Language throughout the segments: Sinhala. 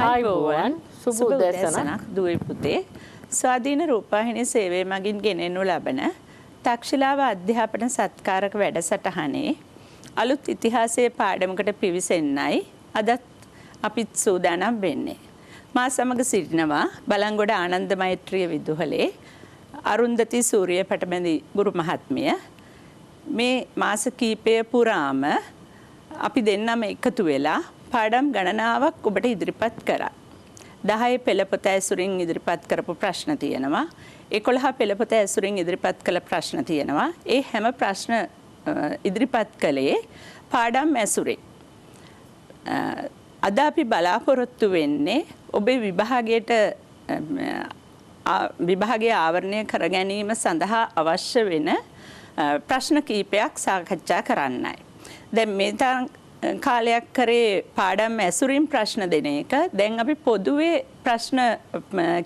ආයුබෝවන් සුබ උදෑසනක් දුවේ පුතේ. ස්වාධීන රූපවාහිනී සේවය මගින් ගෙනෙනු ලබන තක්ෂිලාව අධ්‍යාපන සත්කාරක වැඩසටහනේ අලුත් ඉතිහාසයේ පාඩමකට පිවිසෙන්නයි අදත් අපිත් සූදානම් වෙන්නේ. මා සමග සිටිනවා බලංගොඩ ආනන්ද මෛත්‍රිය විදුහලේ අරුන්දති සූරිය පටබැඳි ගුරු මහත්මිය. මේ මාස කීපය පුරාම අපි දෙන්නම එකතු වෙලා පාඩම් ගණනාවක් ඔබට ඉදිරිපත් කරා. 10 පෙළපොත ඇසුරින් ඉදිරිපත් කරපු ප්‍රශ්න තියෙනවා. 11 පෙළපොත ඇසුරින් ඉදිරිපත් කළ ප්‍රශ්න තියෙනවා. ඒ හැම ප්‍රශ්න ඉදිරිපත් කළේ පාඩම් ඇසුරේ. අද අපි බලාපොරොත්තු වෙන්නේ ඔබේ විභාගයේ ආවරණය කර ගැනීම සඳහා අවශ්‍ය වෙන ප්‍රශ්න කීපයක් සාකච්ඡා කරන්නයි. දැන් මේ කාලයක් කරේ පාඩම් ඇසුරින් ප්‍රශ්න දෙන එක. දැන් අපි පොදුවේ ප්‍රශ්න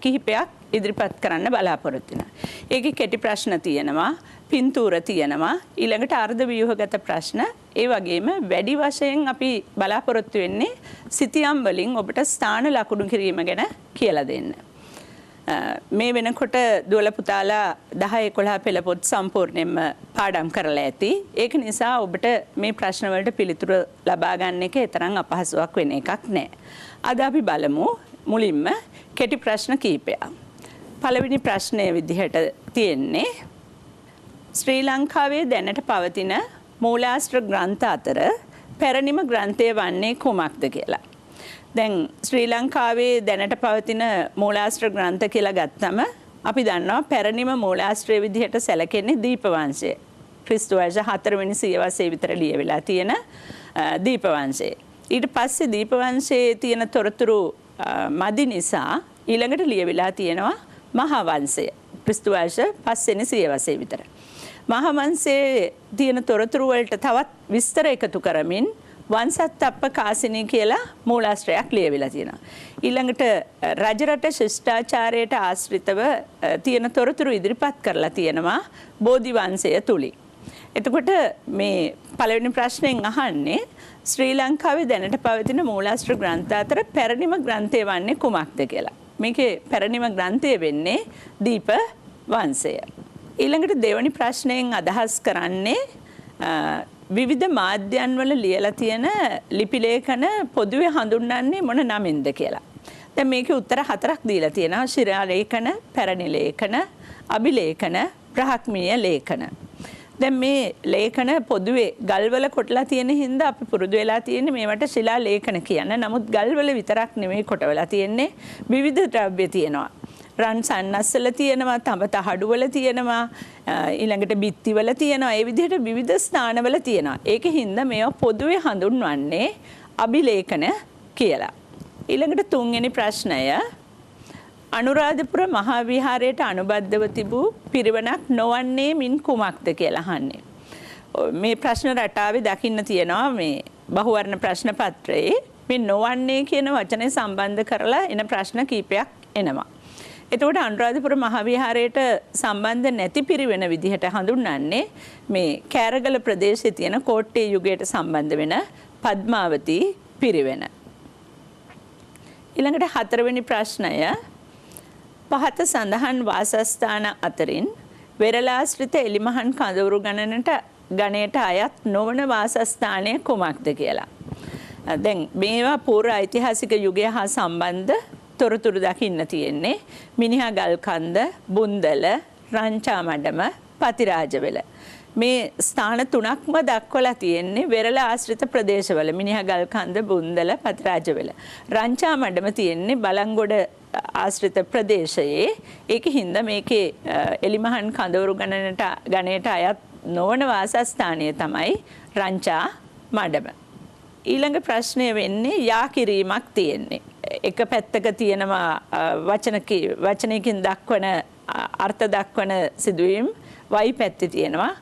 කිහිපයක් ඉදිරිපත් කරන්න බලාපොරොත්තු වෙනවා. ඒකේ කෙටි ප්‍රශ්න තියෙනවා, පින්තූර තියෙනවා, ඊළඟට අර්ධ ව්‍යුහගත ප්‍රශ්න, ඒ වගේම වැඩි වශයෙන් අපි බලාපොරොත්තු වෙන්නේ සිතියම් වලින් ඔබට ස්ථාන ලකුණු කිරීම ගැන කියලා දෙන්න. මේ වෙනකොට දුවල පුතාලා 10 11 පෙළ පොත් සම්පූර්ණයෙන්ම පාඩම් කරලා ඇති. ඒක නිසා ඔබට මේ ප්‍රශ්න වලට පිළිතුරු ලබා ගන්න එක තරම් අපහසුයක් වෙන එකක් නෑ. අද අපි බලමු මුලින්ම කෙටි ප්‍රශ්න කිහිපයක්. පළවෙනි ප්‍රශ්නය විදිහට තියෙන්නේ ශ්‍රී ලංකාවේ දැනට පවතින මූලාශ්‍ර ග්‍රන්ථ අතර පැරණිම ග්‍රන්ථය වන්නේ කුමක්ද කියලා. දැන් ශ්‍රී ලංකාවේ දැනට පවතින මූලාශ්‍ර ග්‍රන්ථ කියලා ගත්තම අපි දන්නවා පැරණිම මූලාශ්‍රය විදිහට සැලකෙන්නේ දීපවංශය. ක්‍රිස්තු වර්ෂ 4 වෙනි සියවසේ විතර ලියවිලා තියෙන දීපවංශය. ඊට පස්සේ දීපවංශයේ තියෙන තොරතුරු මදි නිසා ඊළඟට ලියවිලා තියෙනවා මහාවංශය. ක්‍රිස්තු වර්ෂ 5 වෙනි සියවසේ විතර. මහාවංශයේ තියෙන තොරතුරු වලට තවත් විස්තර එකතු කරමින් වංශත්තප්ප කාසිනී කියලා මූලාශ්‍රයක් ලියවිලා තියෙනවා. ඊළඟට රජරට ශිෂ්ටාචාරයට ආශ්‍රිතව තියෙන තොරතුරු ඉදිරිපත් කරලා තියෙනවා බෝධි වංශය තුලින්. එතකොට මේ පළවෙනි ප්‍රශ්නෙන් අහන්නේ ශ්‍රී ලංකාවේ දැනට පවතින මූලාශ්‍ර ග්‍රන්ථ අතර පැරණිම ග්‍රන්ථය වන්නේ කුමක්ද කියලා. මේකේ පැරණිම ග්‍රන්ථය වෙන්නේ දීප වංශය. ඊළඟට දෙවෙනි ප්‍රශ්නයෙන් අදහස් කරන්නේ විවිධ මාධ්‍යයන් වල ලියලා තියෙන ලිපි ලේඛන පොදුවේ හඳුන්වන්නේ මොන නමින්ද කියලා. දැන් මේකේ උත්තර 4ක් දීලා තියෙනවා. ශිරා ලේඛන, පැරණි ලේඛන, අභිලේඛන, බ්‍රහ්මීය ලේඛන. දැන් මේ ලේඛන පොදුවේ ගල්වල කොටලා තියෙන හින්දා අපි පුරුදු වෙලා තියෙන්නේ මේවට ශිලා ලේඛන කියන්න. නමුත් ගල්වල විතරක් නෙමෙයි කොටවලා තියෙන්නේ. විවිධ ද්‍රව්‍ය තියෙනවා. රන් සන්නස්සල තියෙනවා, තඹ තහඩුවල තියෙනවා, ඊළඟට බිත්තිවල තියෙනවා. ඒ විදිහට විවිධ ස්ථානවල තියෙනවා. ඒකෙන් හින්දා මේවා පොදුවේ හඳුන්වන්නේ අභිලේඛන කියලා. ඊළඟට තුන්වෙනි ප්‍රශ්නය අනුරාධපුර මහා විහාරයට අනුබද්ධව තිබූ පිරිවනක් නොවන්නේ මින් කුමක්ද කියලා අහන්නේ. මේ ප්‍රශ්න රටාවේ දකින්න තියෙනවා මේ බහුවර්ණ ප්‍රශ්න පත්‍රයේ මේ නොවන්නේ කියන වචනේ සම්බන්ධ කරලා එන ප්‍රශ්න කීපයක් එනවා. එතකොට අනුරාධපුර මහා විහාරයට සම්බන්ධ නැති පිරිවෙන විදිහට හඳුන්වන්නේ මේ කෑරගල ප්‍රදේශයේ තියෙන කෝට්ටේ යුගයට සම්බන්ධ වෙන පද්මාවති පිරිවෙන. ඊළඟට හතරවෙනි ප්‍රශ්නය පහත සඳහන් වාසස්ථාන අතරින් වෙරළාශ්‍රිත එලිමහන් කඳවුරු ගණයට අයත් නොවන වාසස්ථානය කුමක්ද කියලා. දැන් මේවා පූර්ව ඓතිහාසික යුගය හා සම්බන්ධ තොරතුරු දකින්න තියෙන්නේ. මිනිහා ගල්කන්ද, බුන්දල, රංචාමඩම, පතිරාජවල. මේ ස්ථාන තුනක්ම දක්වලා තියෙන්නේ වෙරළ ආශ්‍රිත ප්‍රදේශවල. මිනිහා ගල්කන්ද, බුන්දල, පතිරාජවල. රංචාමඩම තියෙන්නේ බලංගොඩ ආශ්‍රිත ප්‍රදේශයේ. ඒකෙන් හින්දා මේකේ එලිමහන් කඳවුරු ගණයට අයත් නොවන වාසස්ථානය තමයි රංචා මඩම. ඊළඟ ප්‍රශ්නය වෙන්නේ යා කිරීමක් තියෙන්නේ. එක පැත්තක තියෙනවා වචනයකින් දක්වන අර්ථ දක්වන සිදුවීම්, වයි පැත්තේ තියෙනවා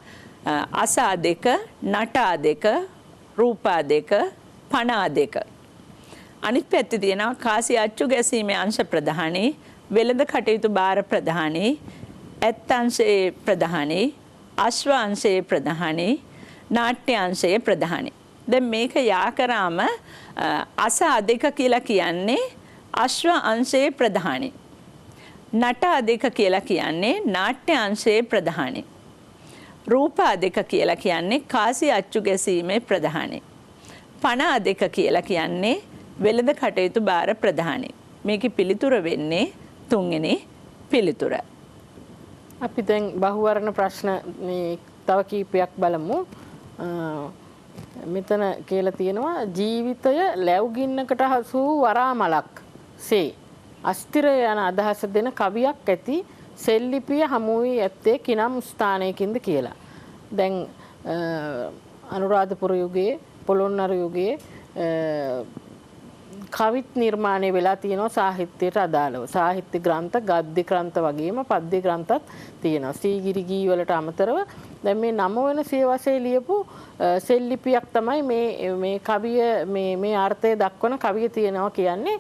අසා දෙක, නටා දෙක, රූපා දෙක, පනා දෙක. අනිත් පැත්තේ තියෙනවා කාසි අච්චු ගැසීමේ අංශ ප්‍රධානී, වෙළඳ කටයුතු භාර ප්‍රධානී, ඇත් අංශයේ ප්‍රධානී, අශ්ව අංශයේ ප්‍රධානී, නාට්‍ය අංශයේ ප්‍රධානී. දැන් මේක යා කරාම අස අධික කියලා කියන්නේ අශ්ව අංශයේ ප්‍රධානි. නට අධික කියලා කියන්නේ නාට්‍ය අංශයේ ප්‍රධානි. රූප අධික කියලා කියන්නේ කාසි අච්චු ගැසීමේ ප්‍රධානි. පණ අධික කියලා කියන්නේ වෙළඳ කටයුතු භාර ප්‍රධානි. මේකේ පිළිතුර වෙන්නේ තුන්වෙනි පිළිතුර. අපි දැන් බහුවර්ණ ප්‍රශ්න මේ තව කීපයක් බලමු. මෙතන කියලා තියෙනවා ජීවිතය ලැබුගින්නකට හසු වරාමලක් සේ අස්තිර යන අදහස දෙන කවියක් ඇති සෙල්ලිපිය හමු වී ඇත්තේ කිනම් ස්ථානයකින්ද කියලා. දැන් අනුරාධපුර යුගයේ පොළොන්නරු යුගයේ කවිත් නිර්මාණය වෙලා තියෙනවා සාහිත්‍යයට අදාළව. සාහිත්‍ය ග්‍රන්ථ, ගද්‍ය ග්‍රන්ථ වගේම පද්‍ය ග්‍රන්ථත් තියෙනවා. සීගිරි ගී වලට අමතරව දැන් මේ 9 වෙනි සියවසේ ලියපු සෙල්ලිපියක් තමයි මේ කවිය මේ අර්ථය දක්වන කවිය තියෙනවා කියන්නේ.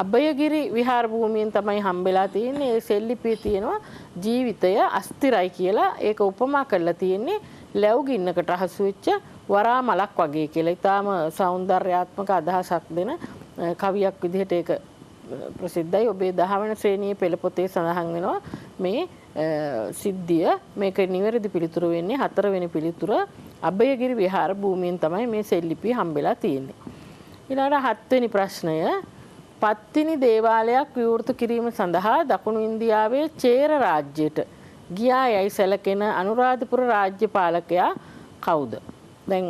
අභයගිරි විහාර භූමියෙන් තමයි හම්බෙලා තියෙන්නේ. ඒ සෙල්ලිපිය තියෙනවා ජීවිතය අස්තිරයි කියලා. ඒක උපමා කරලා තියෙන්නේ ලැබුගින්නකට හසු වෙච්ච වරා මලක් වගේ කියලා. ඊටාම సౌందర్యාත්මක අදහසක් දෙන කවියක් විදිහට ඒක ප්‍රසිද්ධයි. ඔබේ 10 වෙනි ශ්‍රේණියේ පෙළ පොතේ සඳහන් වෙනවා මේ සිද්ධිය. මේක නිවැරදි පිළිතුර වෙන්නේ 4 වෙනි පිළිතුර. අභයගිරි විහාර භූමියෙන් තමයි මේ සෙල්ලිපිය හම්බෙලා තියෙන්නේ. ඊළඟට 7 වෙනි ප්‍රශ්නය පත්තිනි දේවාලයක් විවෘත කිරීම සඳහා දකුණු ඉන්දියාවේ චේර රාජ්‍යයට ගියා යයි සැලකෙන අනුරාධපුර රාජ්‍ය පාලකයා කවුද? දැන්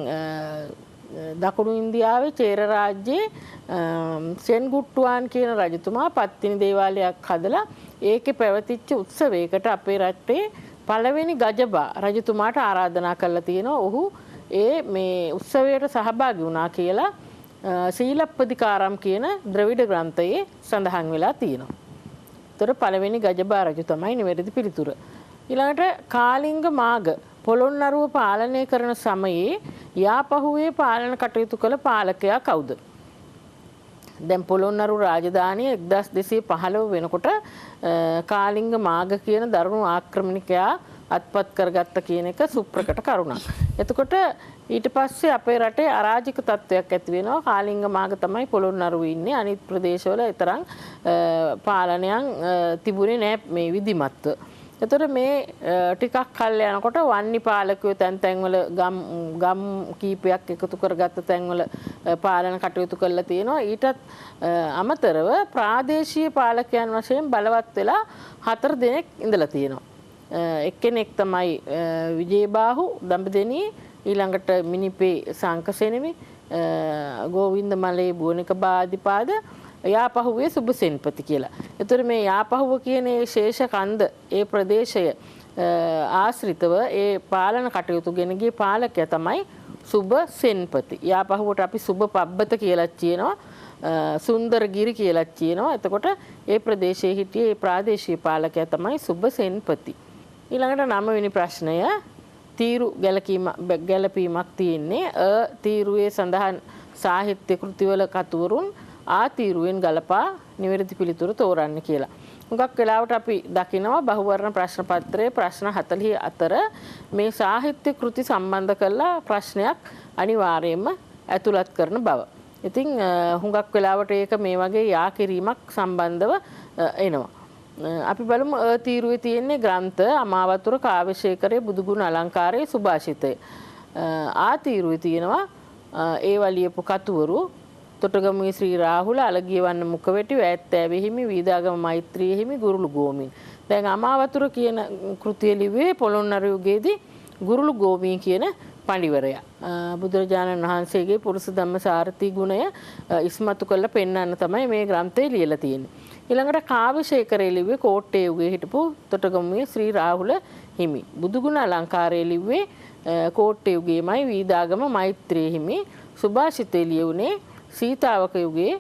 දකුණු ඉන්දියාවේ චේර රාජ්‍යයේ සෙන්ගුට්ටුවාන් කියන රජතුමා පත්තිනි දේවාලයක් හදලා ඒකේ පැවතිච්ච උත්සවයකට අපේ රටේ පළවෙනි ගජබා රජතුමාට ආරාධනා කරලා තියෙනවා. ඔහු මේ උත්සවයට සහභාගී වුණා කියලා සීලප්පදිකාරම් කියන ද්‍රවිඩ ග්‍රන්ථයේ සඳහන් වෙලා තියෙනවා. ඒතර පළවෙනි ගජබා රජු තමයි නිවැරදි පිළිතුර. ඊළඟට කාලිංග මාග පොළොන්නරුව පාලනය කරන සමයේ යාපහුවේ පාලන කටයුතු කළ පාලකයා කවුද? දැන් පොළොන්නරු රාජධානිය 1215 වෙනකොට කාලිංග මාග කියන දරුණු ආක්‍රමණිකයා අත්පත් කරගත්ත කියන එක සුප්‍රකට කරුණක්. එතකොට ඊට පස්සේ අපේ රටේ අරාජික තත්වයක් ඇති වෙනවා. කාලිංග මාග තමයි පොළොන්නරුවේ ඉන්නේ. අනිත් ප්‍රදේශවල තරම් පාලනයන් තිබුණේ නැහැ මේ විධිමත්ව. එතකොට මේ ටිකක් කල් යනකොට වන්නි පාලකයෝ තැන්වල ගම් කීපයක් එකතු කරගත්ත තැන්වල පාලන කටයුතු කරලා තියෙනවා. ඊටත් අමතරව ප්‍රාදේශීය පාලකයන් වශයෙන් බලවත් වෙලා 4 දෙනෙක් ඉඳලා තියෙනවා. එක්කෙනෙක් තමයි විජේබාහු දඹදෙණිය, ඊළඟට මිනිපේ සංකසෙනෙමි, ගෝවින්ද මලේ බුවනික බාදිපාද, යාපහුවේ සුබසෙන්පති කියලා. ඒතර මේ යාපහුව කියන ඒ ශේෂ කන්ද ඒ ප්‍රදේශය ආශ්‍රිතව ඒ පාලන කටයුතු ගෙන ගිය පාලකයා තමයි සුබසෙන්පති. යාපහුවට අපි සුබ පබ්බත කියලා කියනවා, සුන්දරගිරි කියලා කියනවා. එතකොට ඒ ප්‍රදේශයේ හිටියේ ඒ ප්‍රාදේශීය පාලකයා තමයි සුබසෙන්පති. ඊළඟට 9 වෙනි ප්‍රශ්නය තීරු ගැලපීමක් තියෙන්නේ. තීරුවේ සඳහන් සාහිත්‍ය කෘතිවල කතුවරුන් තීරුවෙන් ගලපා නිවැරදි පිළිතුර තෝරන්න කියලා. හුඟක් වෙලාවට අපි දකිනවා බහුවර්ණ ප්‍රශ්න පත්‍රයේ ප්‍රශ්න 44 මේ සාහිත්‍ය කෘති සම්බන්ධ කරලා ප්‍රශ්නයක් අනිවාර්යයෙන්ම ඇතුළත් කරන බව. ඉතින් හුඟක් වෙලාවට ඒක මේ වගේ යා කිරීමක් සම්බන්ධව එනවා. අපි බලමු තීරුවේ තියෙන්නේ ග්‍රන්ථ අමාවතුර කාව්‍යශේඛරයේ බුදුගුණ අලංකාරයේ සුභාෂිතය. තීරුවේ තියෙනවා ඒවා ලියපු කතුවරු තොටගමුවේ ශ්‍රී රාහුල, අලගියවන්න මුඛවැටි, වැත්තෑවේ හිමි, වීදාගම මෛත්‍රී හිමි, ගුරුළු ගෝමී. දැන් අමාවතුර කියන කෘතිය ලිව්වේ පොළොන්නරු යුගයේදී ගුරුළු ගෝමී කියන පඬිවරයා. බුදුරජාණන් වහන්සේගේ පුරුෂ ධම්ම සාරථී ගුණය ඉස්මතු කරලා පෙන්වන්න තමයි මේ ග්‍රන්ථය ලියලා තියෙන්නේ. ඊළඟට කාව්‍යශේඛරයේ ලිව්වේ කෝට්ටේ යුගයේ හිටපු තොටගමුවේ ශ්‍රී රාහුල හිමි. බුදුගුණ අලංකාරයේ ලිව්වේ කෝට්ටේ යුගයේමයි, වීදාගම මෛත්‍රී හිමි. සුභාෂිතේ ලියුනේ සීතාවක යුගයේ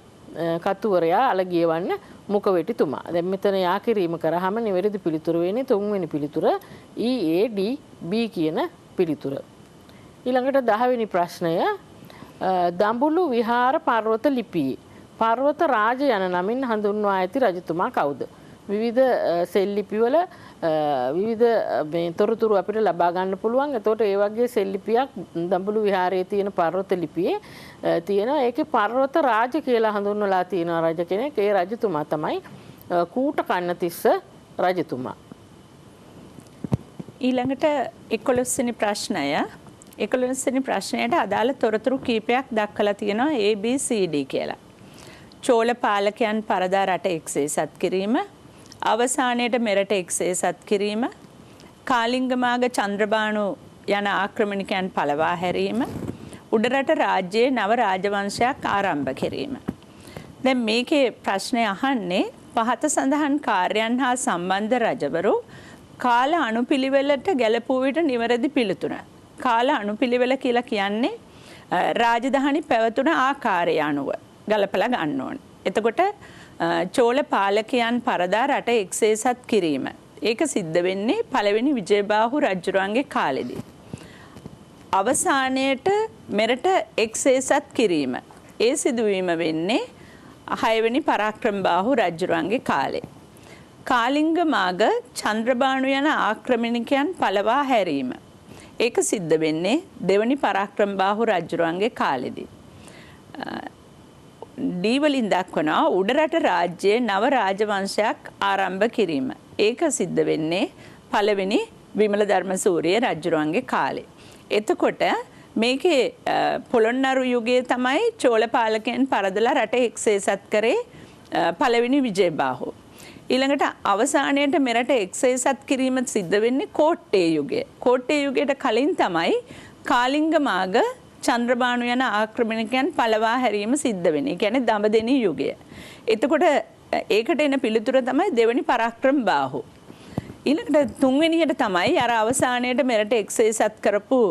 කතුවරයා අලගියවන්න මුඛවැටිතුමා. දැන් මෙතන යා කිරීම කරාම නිවැරදි පිළිතුර වෙන්නේ 3 වෙනි පිළිතුර EADB කියන පිළිතුර. ඊළඟට 10 වෙනි ප්‍රශ්නය දඹුලු විහාර පර්වත ලිපියේ පර්වත රාජ යන නමින් හඳුන්වා ඇති රජතුමා කවුද? විවිධ සෙල් ලිපිවල විවිධ මේ තොරතුරු අපිට ලබා ගන්න පුළුවන්. එතකොට ඒ වගේ සෙල් ලිපියක් දඹුලු විහාරයේ තියෙන පර්වත ලිපියේ තියෙනවා. ඒකේ පර්වත රාජ කියලා හඳුන්වලා තියෙනවා රජ කෙනෙක්. ඒ රජතුමා තමයි කූට කන්නතිස්ස රජතුමා. ඊළඟට 11 වෙනි ප්‍රශ්නය 11 වෙනි ප්‍රශ්නයට අදාළ තොරතුරු කීපයක් දක්වලා තියෙනවා ABCD කියලා. චෝල පාලකයන් පරදා රට එක්සේසත් කිරීම, අවසානයේට මෙරට එක්සේසත් කිරීම, කාලිංගමාග චන්ද්‍රබානු යන ආක්‍රමණිකයන් පළවා හැරීම, උඩරට රාජ්‍යයේ නව රාජවංශයක් ආරම්භ කිරීම. දැන් මේකේ ප්‍රශ්නය අහන්නේ පහත සඳහන් කාර්යයන් හා සම්බන්ධ රජවරු කාල අනුපිළිවෙලට ගැලපුව විට නිවැරදි පිළිතුර. කාල අනුපිළිවෙල කියලා කියන්නේ රාජධානි පැවතුන ආකාරය අනුව ගලපලා ගන්න ඕනේ. එතකොට චෝල පාලකයන් පරදා රට එක්සේසත් කිරීම. ඒක සිද්ධ වෙන්නේ පළවෙනි විජයබාහු රජුරන්ගේ කාලෙදී. අවසානයේට මෙරට එක්සේසත් කිරීම. ඒ සිදුවීම වෙන්නේ 6 වෙනි පරාක්‍රමබාහු රජුරන්ගේ කාලේ. කාලිංග මාග චන්ද්‍රබානු යන ආක්‍රමණිකයන් පළවා හැරීම. ඒක සිද්ධ වෙන්නේ දෙවනි පරාක්‍රමබාහු රජුරන්ගේ කාලෙදී. ඩී වලින් දක්වනවා උඩරට රාජ්‍යයේ නව රාජවංශයක් ආරම්භ කිරීම. ඒක සිද්ධ වෙන්නේ පළවෙනි විමල ධර්මසූරිය රජුරන්ගේ කාලේ. එතකොට මේකේ පොළොන්නරු යුගයේ තමයි චෝල පාලකයන් පරදලා රට එක්සේසත් කරේ පළවෙනි විජයබාහු. ඊළඟට අවසානයේට මෙරට එක්සේසත් කිරීම සිද්ධ වෙන්නේ කෝට්ටේ යුගය. කෝට්ටේ යුගයට කලින් තමයි කාලිංග මාග චන්ද්‍රබානු යන ආක්‍රමණිකයන් පළවා හැරීම සිද්ධ වෙන්නේ. ඒ කියන්නේ දඹදෙණි යුගය. එතකොට ඒකට එන පිළිතුර තමයි දෙවෙනි පරාක්‍රමබාහු. ඊළඟට තුන්වෙනියට තමයි අර අවසානයේට මෙරට එක්සේසත් කරපු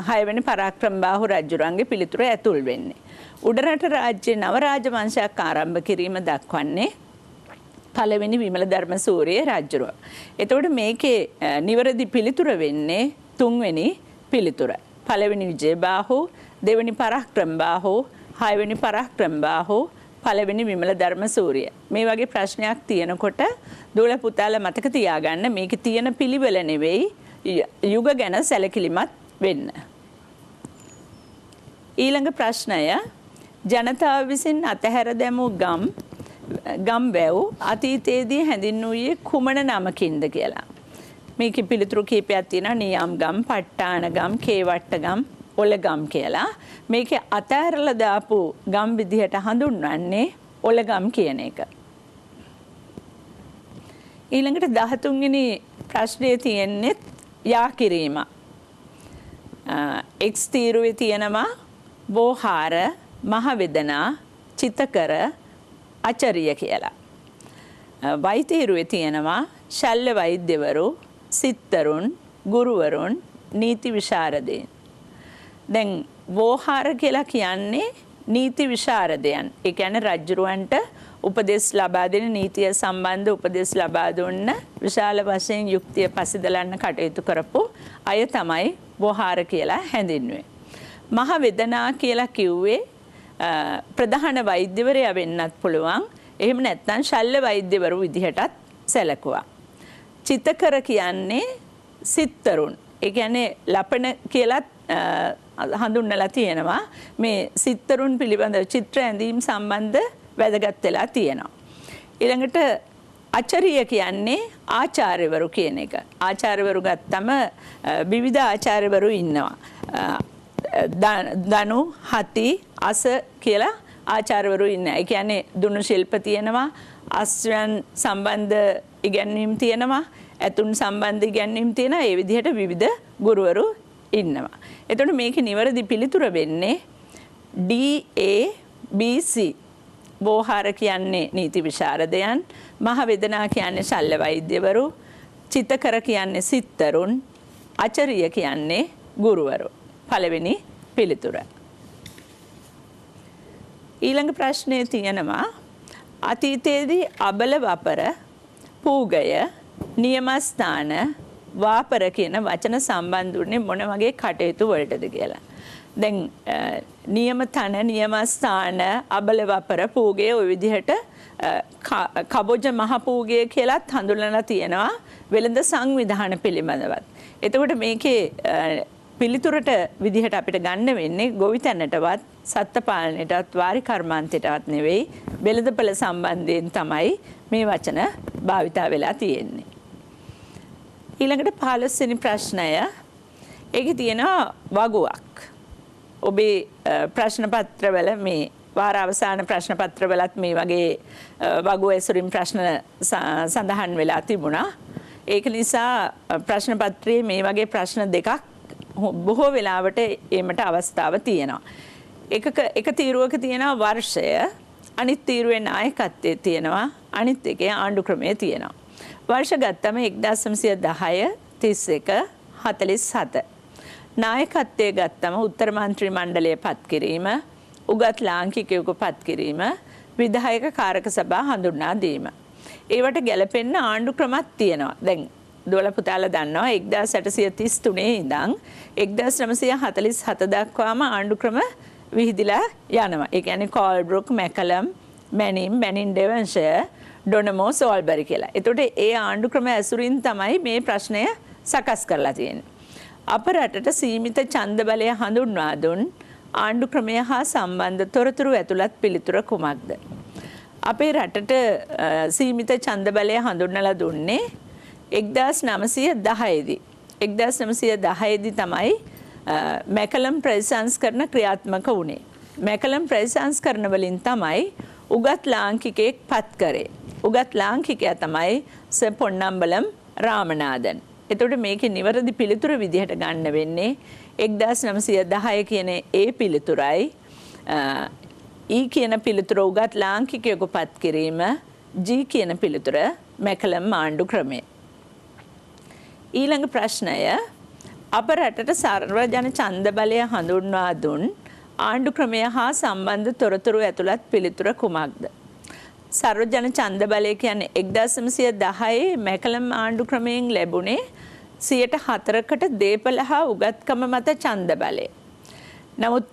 6 වෙනි පරාක්‍රමබාහු රජුරන්ගේ පිළිතුර ඇතුල් වෙන්නේ. උඩරට රාජ්‍යයේ නව රාජවංශයක් ආරම්භ කිරීම දක්වන්නේ පළවෙනි විමල ධර්මසූරිය රජුරුව. එතකොට මේකේ නිවැරදි පිළිතුර වෙන්නේ තුන්වෙනි පිළිතුර. පළවෙනි විජයබාහු, දෙවෙනි පරාක්‍රමබාහු, 6 වෙනි පරාක්‍රමබාහු, පළවෙනි විමල ධර්මසූරිය. මේ වගේ ප්‍රශ්නයක් තියෙනකොට දූල පුතාලා මතක තියාගන්න මේකේ තියෙන පිළිවෙල නෙවෙයි යුග ගැන සැලකිලිමත් වෙන්න. ඊළඟ ප්‍රශ්නය ජනතාව විසින් අතහැර දැමූ ගම් වැව් අතීතයේදී හැඳින්වුවේ කුමන නමකින්ද කියලා. මේකේ පිළිතුරු කීපයක් තියෙනවා. නියම් ගම්, පට්ටාන ගම්, කේවට්ට ගම්, ඔලගම් කියලා. මේකේ අතහැරලා දාපු ගම් විදිහට හඳුන්වන්නේ ඔලගම් කියන එක. ඊළඟට 13 වෙනි ප්‍රශ්නේ තියෙන්නේ යා කිරීම. එක්ස් තීරුවේ තියෙනවා බෝහාර, මහවේදනා, චිතකර, අචරිය කියලා. වයි තීරුවේ තියෙනවා ශල්‍ය වෛද්‍යවරු, සිත්තරුන්, ගුරුවරුන්, නීති විශාරදයන්. දැන් බෝහාර කියලා කියන්නේ නීති විශාරදයන්. ඒ කියන්නේ රජුරවන්ට උපදෙස් ලබා දෙන නීතිය සම්බන්ධ උපදෙස් ලබා දුන්න විශාල වශයෙන් යුක්තිය පසදලන්න කටයුතු කරපු අය තමයි බෝහාර කියලා හැඳින්වුවේ. මහ වේදනා කියලා කිව්වේ ප්‍රධාන වෛද්‍යවරයා වෙන්නත් පුළුවන්. එහෙම නැත්නම් ශල්‍ය වෛද්‍යවරු විදිහටත් සැලකුවා. චිතකර කියන්නේ සිත්තරුන්. ඒ කියන්නේ ලපන කියලත් හඳුන්වලා තියෙනවා. මේ සිත්තරුන් පිළිබඳව චිත්‍ර ඇඳීම් සම්බන්ධ වැදගත් වෙලා තියෙනවා. ඊළඟට ආචාර්ය කියන්නේ ආචාර්යවරු කියන එක. ආචාර්යවරු ගත්තම විවිධ ආචාර්යවරු ඉන්නවා. දනු, හති, අස කියලා ආචාර්යවරු ඉන්නවා. ඒ කියන්නේ දුනු ශිල්ප තියෙනවා, අස්වැන් සම්බන්ධ ඉගැන්වීම් තියෙනවා, ඇතුන් සම්බන්ධ ඉගැන්වීම් තියෙනවා. ඒ විදිහට විවිධ ගුරුවරු ඉන්නවා. එතකොට මේකේ නිවැරදි පිළිතුර වෙන්නේ DABC. බෝහාර කියන්නේ නීති විශාරදයන්, මහ වේදනා කියන්නේ ශල්‍ය වෛද්‍යවරු, චිතකර කියන්නේ සිත්තරුන්, ආචාර්ය කියන්නේ ගුරුවරු. පළවෙනි පිළිතුර. ඊළඟ ප්‍රශ්නේ තියෙනවා අතීතයේදී අබල වපර, පූගය, නියමස්ථාන, වාපර කියන වචන සම්බන්ධ වුණේ මොන වගේ කටයුතු වලටද කියලා. දැන් නියම තන නියම ස්ථාන අබල වපර පූගේ ওই විදිහට කබොජ මහ පූගේ කියලාත් හඳුන්වලා තියෙනවා වෙළඳ සංවිධාන පිළිබඳවත්. එතකොට මේකේ පිළිතුරට විදිහට අපිට ගන්න වෙන්නේ ගොවිතැනටවත් සත්ත්ව පාලනයටවත් වාරි කර්මාන්තයටවත් නෙවෙයි වෙළඳපළ සම්බන්ධයෙන් තමයි මේ වචන භාවිතා වෙලා තියෙන්නේ. ඊළඟට 15 වෙනි ප්‍රශ්නය. ඒකේ තියෙනවා වගුවක්. ඔබේ ප්‍රශ්න පත්‍රවල මේ වාර අවසාන ප්‍රශ්න පත්‍රවලත් මේ වගේ වගුව ඇසුරින් ප්‍රශ්න සඳහන් වෙලා තිබුණා. ඒක නිසා ප්‍රශ්න පත්‍රයේ මේ වගේ ප්‍රශ්න දෙකක් බොහෝ වෙලාවට ඒමට අවස්ථාව තියෙනවා. එක තීරුවක තියෙනවා වර්ෂය, අනිත් තීරුවේ නායකත්වයේ තියෙනවා, අනිත් එකේ ආණ්ඩු ක්‍රමයේ තියෙනවා. වර්ෂ ගත්තම 1910, 31, 47. නායකත්වයේ ගත්තම උත්තර මන්ත්‍රී මණ්ඩලය පත් කිරීම, උගත් ලාංකිකයෙකු පත් කිරීම, විධායක කාරක සභා හඳුන්වා දීම. ඒවට ගැලපෙන්න ආණ්ඩු ක්‍රමත් තියෙනවා. දැන් දොළ පුතාලා දන්නවා 1833 ඉඳන් 1947 දක්වාම ආණ්ඩු ක්‍රම විහිදිලා යනවා. ඒ කියන්නේ කෝල්බ්‍රුක්, මැකලම්, මැනින් ඩෙවන්ෂයර්, ඩොනමෝ, සෝල්බරි කියලා. එතකොට ඒ ආණ්ඩු ක්‍රම ඇසුරින් තමයි මේ ප්‍රශ්නය සකස් කරලා තියෙන්නේ. අප රටට සීමිත ඡන්ද බලය හඳුන්වා දුන් ආණ්ඩු ක්‍රමය හා සම්බන්ධ තොරතුරු ඇතුළත් පිළිතුර කුමක්ද? අපේ රටට සීමිත ඡන්ද බලය හඳුන්වලා දුන්නේ 1910 දී. 1910 දී තමයි මැකලම් ප්‍රතිසංස්කරණ ක්‍රියාත්මක වුණේ. මැකලම් ප්‍රතිසංස්කරණ වලින් තමයි උගත් ලාංකිකයෙක් පත් කරේ. උගත් ලාංකිකයා තමයි සර් පොන්නම්බලම් රාමනාදන්. එතකොට මේකේ නිවැරදි පිළිතුර විදිහට ගන්න වෙන්නේ 1910 කියන ඒ පිළිතුරයි E කියන පිළිතුර උගත් ලාංකිකයෙකු පත් කිරීම, G කියන පිළිතුර මැකලම් ආණ්ඩු ක්‍රමය. ඊළඟ ප්‍රශ්නය අප රටට සර්වජන ඡන්ද බලය හඳුන්වා දුන් ආණ්ඩු ක්‍රමය හා සම්බන්ධ තොරතුරු ඇතුළත් පිළිතුර කුමක්ද? සර්වජන ඡන්ද බලය කියන්නේ 1910 මැකලම් ආණ්ඩු ක්‍රමයෙන් ලැබුණේ 4%කට දේපල හා උගත්කම මත ඡන්ද බලය. නමුත්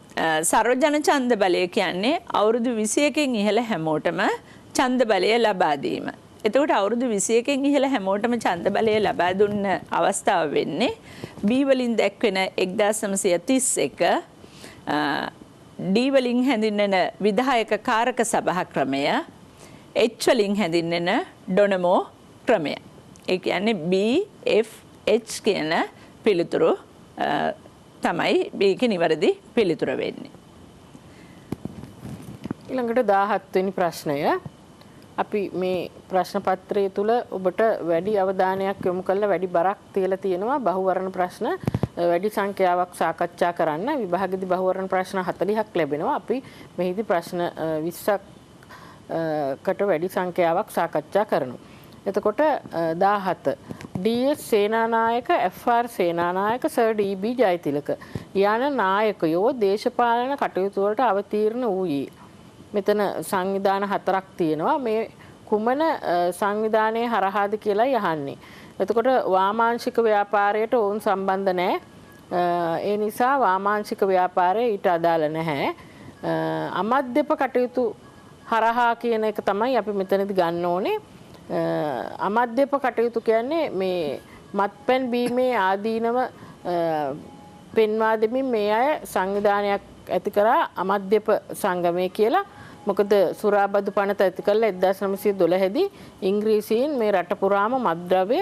සර්වජන ඡන්ද බලය කියන්නේ අවුරුදු 21කින් ඉහළ හැමෝටම ඡන්ද බලය ලබා දීම. එතකොට අවුරුදු 21කින් ඉහළ හැමෝටම ඡන්ද බලය ලබා දුන්න අවස්ථාව වෙන්නේ B වලින් දැක්වෙන 1931, D වලින් හැඳින්වෙන විධායක කාරක සභා ක්‍රමය, H වලින් හැඳින්වෙන ඩොනමෝ ක්‍රමය. ඒ කියන්නේ B, F, H කියන පිළිතුරු තමයි මේකේ නිවැරදි පිළිතුර වෙන්නේ. ඊළඟට 17 වෙනි ප්‍රශ්නය. අපි මේ ප්‍රශ්න පත්‍රය තුල ඔබට වැඩි අවධානයක් යොමු කරලා වැඩි බරක් තියලා තියෙනවා බහුවර්ණ ප්‍රශ්න වැඩි සංඛ්‍යාවක් සාකච්ඡා කරන්න. විභාගෙදි බහුවර්ණ ප්‍රශ්න 40ක් ලැබෙනවා. අපි මෙහිදී ප්‍රශ්න 20කට වැඩි සංඛ්‍යාවක් සාකච්ඡා කරනවා. එතකොට 17 DS Senanayake, FR Senanayake, sir DB Jayathilaka යන නායකයෝ දේශපාලන කටයුතු වලට අවතීර්ණ වූයේ. මෙතන සංවිධාන 4ක් තියෙනවා. මේ කුමන සංවිධානයේ හරහාද කියලා යහන්නේ. එතකොට වාමාංශික ව්‍යාපාරයට ඔවුන් සම්බන්ධ නැහැ. ඒ නිසා වාමාංශික ව්‍යාපාරය ඊට අදාළ නැහැ. අමද්දප කටයුතු හරහා කියන එක තමයි අපි මෙතනදී ගන්න ඕනේ. අමද්දප කටයුතු කියන්නේ මේ මත්පැන් බීමේ ආදීනව පෙන්වා දෙමින් මේ අය සංවිධානයක් ඇති කරා අමද්දප සංගමය කියලා. මොකද සුරාබදු පනත ඇති කළා 1912 දී ඉංග්‍රීසීන් මේ රට පුරාම මත්ද්‍රව්‍ය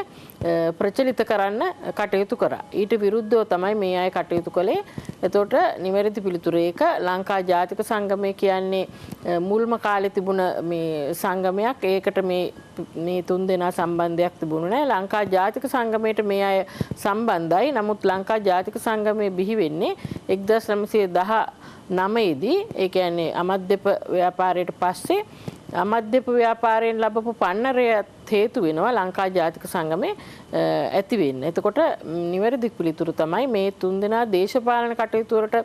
ප්‍රචලිත කරන්න කටයුතු කරා. ඊට විරුද්ධව තමයි මේ අය කටයුතු කළේ. එතකොට නිවැරදි පිළිතුර ඒක ලංකා ජාතික සංගමය කියන්නේ මුල්ම කාලේ තිබුණ මේ සංගමයක්. ඒකට මේ තුන් දෙනා සම්බන්ධයක් තිබුණේ නැහැ. ලංකා ජාතික සංගමයට මේ අය සම්බන්ධයි. නමුත් ලංකා ජාතික සංගමය බිහි වෙන්නේ 1919 දී. ඒ කියන්නේ අමද්දප ව්‍යාපාරයට පස්සේ අමද්දප ව්‍යාපාරයෙන් ලැබපු පන්නරය හේතු වෙනවා ලංකා ජාතික සංගමේ ඇති වෙන්න. එතකොට නිවැරදි පිළිතුරු තමයි මේ තුන් දෙනා දේශපාලන කටයුතු වලට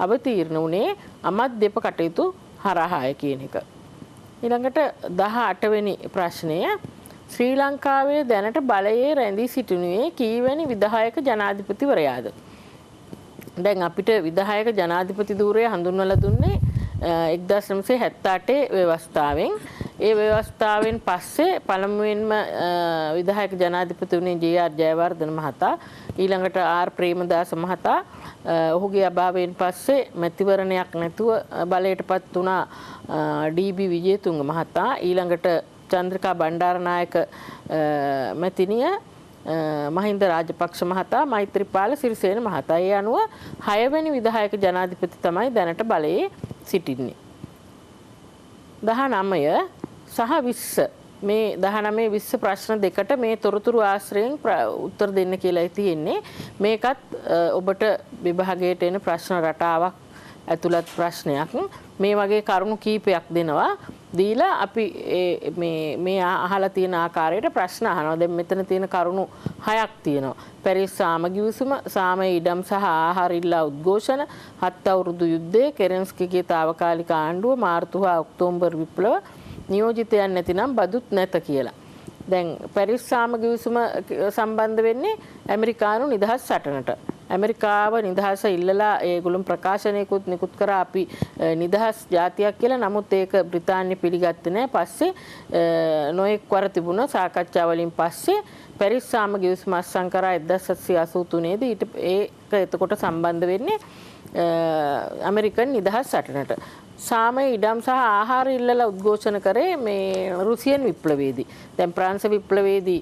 අවතීර්ණ වුණේ අමද්දප කටයුතු හරහාය කියන එක. ඊළඟට 18 වෙනි ප්‍රශ්නය. ශ්‍රී ලංකාවේ දැනට බලයේ රැඳී සිටිනුයේ කීවැනි විධායක ජනාධිපතිවරයාද? දැන් අපිට විධායක ජනාධිපති ධූරය හඳුන්වලා දුන්නේ 1978 ව්‍යවස්ථාවෙන්. ඒ ව්‍යවස්ථාවෙන් පස්සේ පළමුවෙන්ම විධායක ජනාධිපති වුණේ ජේ.ආර්. ජයවර්ධන මහතා. ඊළඟට ආර්. ප්‍රේමදාස මහතා. ඔහුගේ අභාවයෙන් පස්සේ මැතිවරණයක් නැතුව බලයටපත් වුණා ඩී.බී. විජේතුංග මහතා. ඊළඟට චන්ද්‍රිකා බණ්ඩාරනායක මැතිණිය, මහින්ද රාජපක්ෂ මහතා, මෛත්‍රීපාල සිරිසේන මහතා. ඒ අනුව 6 වෙනි විධායක ජනාධිපති තමයි දැනට බලයේ සිටින්නේ. 19 සහ 20 මේ 19 20 ප්‍රශ්න දෙකට මේ තොරතුරු ආශ්‍රයෙන් උත්තර දෙන්න කියලා තියෙන්නේ. මේකත් ඔබට විභාගයට එන ප්‍රශ්න රටාවක් ඇතුළත් ප්‍රශ්නයක්. මේ වගේ කරුණු කීපයක් දෙනවා. දීලා අපි මේ අහලා තියෙන ආකාරයට ප්‍රශ්න අහනවා. දැන් මෙතන තියෙන කරුණු 6ක් තියෙනවා. පැරිස් සාමගිවිසුම, සාමය ඉඩම් සහ ආහාර ඉල්ලා උද්ඝෝෂණ, 7 අවුරුදු යුද්ධය, කෙරෙන්ස්කිගේ తాවකාලික ආණ්ඩුව, මාර්තු හා ඔක්තෝබර් විප්ලව, නියෝජිතයන් නැතිනම් බදුත් නැත කියලා. දැන් පැරිස් සාමගිවිසුම සම්බන්ධ වෙන්නේ ඇමරිකානු නිදහස් සටනට. ඇමරිකාව නිදහස ඉල්ලලා ඒගොල්ලෝ ප්‍රකාශනයකුත් නිකුත් කරා අපි නිදහස් ජාතියක් කියලා. නමුත් ඒක බ්‍රිතාන්‍ය පිළිගත්තේ නැහැ. පස්සේ නොඑක් වර තිබුණ සාකච්ඡා වලින් පස්සේ පැරිස් සාමගිවිසුම අත්සන් කරා 1783 දී. ඒක එතකොට සම්බන්ධ වෙන්නේ ඇමරිකන් නිදහස් සටනට. සාමය ඉඩම් සහ ආහාර ඉල්ලලා උද්ඝෝෂණ කරේ මේ රුසියන් විප්ලවයේදී. දැන් ප්‍රංශ විප්ලවයේදී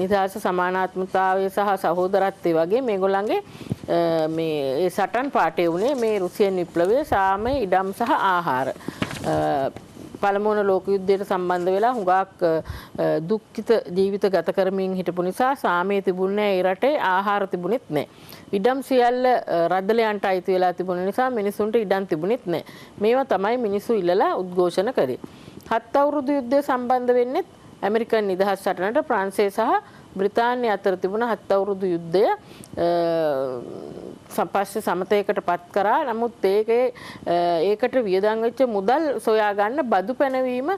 නිදහස, සමානාත්මතාවය සහ සහෝදරත්වය වගේ මේගොල්ලන්ගේ මේ සටන් පාඨය උනේ මේ රුසියන් විප්ලවයේ සාමය ඉඩම් සහ ආහාර. පළමුවන ලෝක යුද්ධයට සම්බන්ධ වෙලා හුඟක් දුක්ඛිත ජීවිත ගත කරමින් හිටපු නිසා සාමය තිබුණේ ඒ රටේ, ආහාර තිබුණෙත් නැහැ. ඉඩම් සියල්ල රදලයන්ට අයිති වෙලා තිබුණ නිසා මිනිසුන්ට ඉඩම් තිබුණෙත් නැහැ. මේවා තමයි මිනිස්සු ඉල්ලලා උද්ඝෝෂණ කරේ. 7 අවුරුදු යුද්ධය සම්බන්ධ වෙන්නේ ඇමරිකන් නිදහස් සටනට. ප්‍රංශය සහ බ්‍රිතාන්‍ය අතර තිබුණ 7 අවුරුදු යුද්ධය පස්සේ සමතයකට පත් කරා. නමුත් ඒකට වියදම් වෙච්ච මුදල් සොයා ගන්න බදු පැනවීම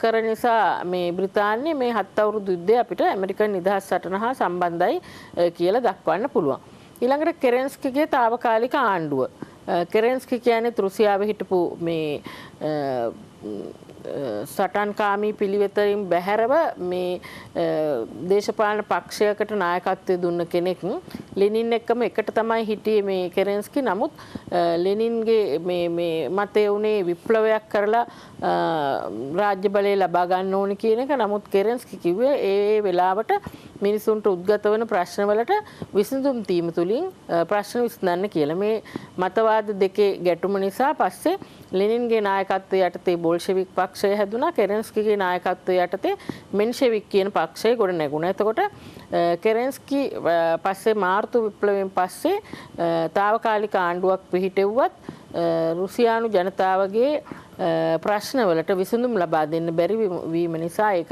කර නිසා මේ බ්‍රිතාන්‍ය මේ 7 අවුරුදු යුද්ධය අපිට ඇමරිකන් නිදහස් සටන හා සම්බන්ධයි කියලා දක්වන්න පුළුවන්. ඊළඟට කෙරෙන්ස්කිගේ తాවකාලික ආණ්ඩුව. කෙරෙන්ස්කි කියන්නේ රුසියාවේ හිටපු මේ සටන්කාමී පිළිවෙතරින් බැහැරව මේ දේශපාලන පක්ෂයකට නායකත්වය දුන්න කෙනෙක්. ලෙනින් එක්කම එකට තමයි හිටියේ මේ කෙරෙන්ස්කි. නමුත් ලෙනින්ගේ මේ මතය උනේ විප්ලවයක් කරලා රාජ්‍ය බලය ලබා ගන්න ඕනේ කියන එක. නමුත් කෙරෙන්ස්කි කිව්වේ ඒ වෙලාවට මිනිසුන්ට උද්ගත වන ප්‍රශ්නවලට විසඳුම් දීම තුලින් ප්‍රශ්න විසඳන්න කියලා. මේ මතවාද දෙකේ ගැටුම නිසා පස්සේ ලෙනින්ගේ නායකත්වය යටතේ බෝල්ෂෙවික් පක්ෂය හැදුනා. කෙරෙන්ස්කිගේ නායකත්වය යටතේ මෙන්ෂෙවික් කියන පක්ෂය ගොඩ නැගුණා. එතකොට කෙරෙන්ස්කි පස්සේ මාර්තු විප්ලවයෙන් පස්සේ తాවකාලික ආණ්ඩුවක් පිහිටෙව්වත් රුසියානු ජනතාවගේ ප්‍රශ්නවලට විසඳුම් ලබා දෙන්න බැරි වීම නිසා ඒක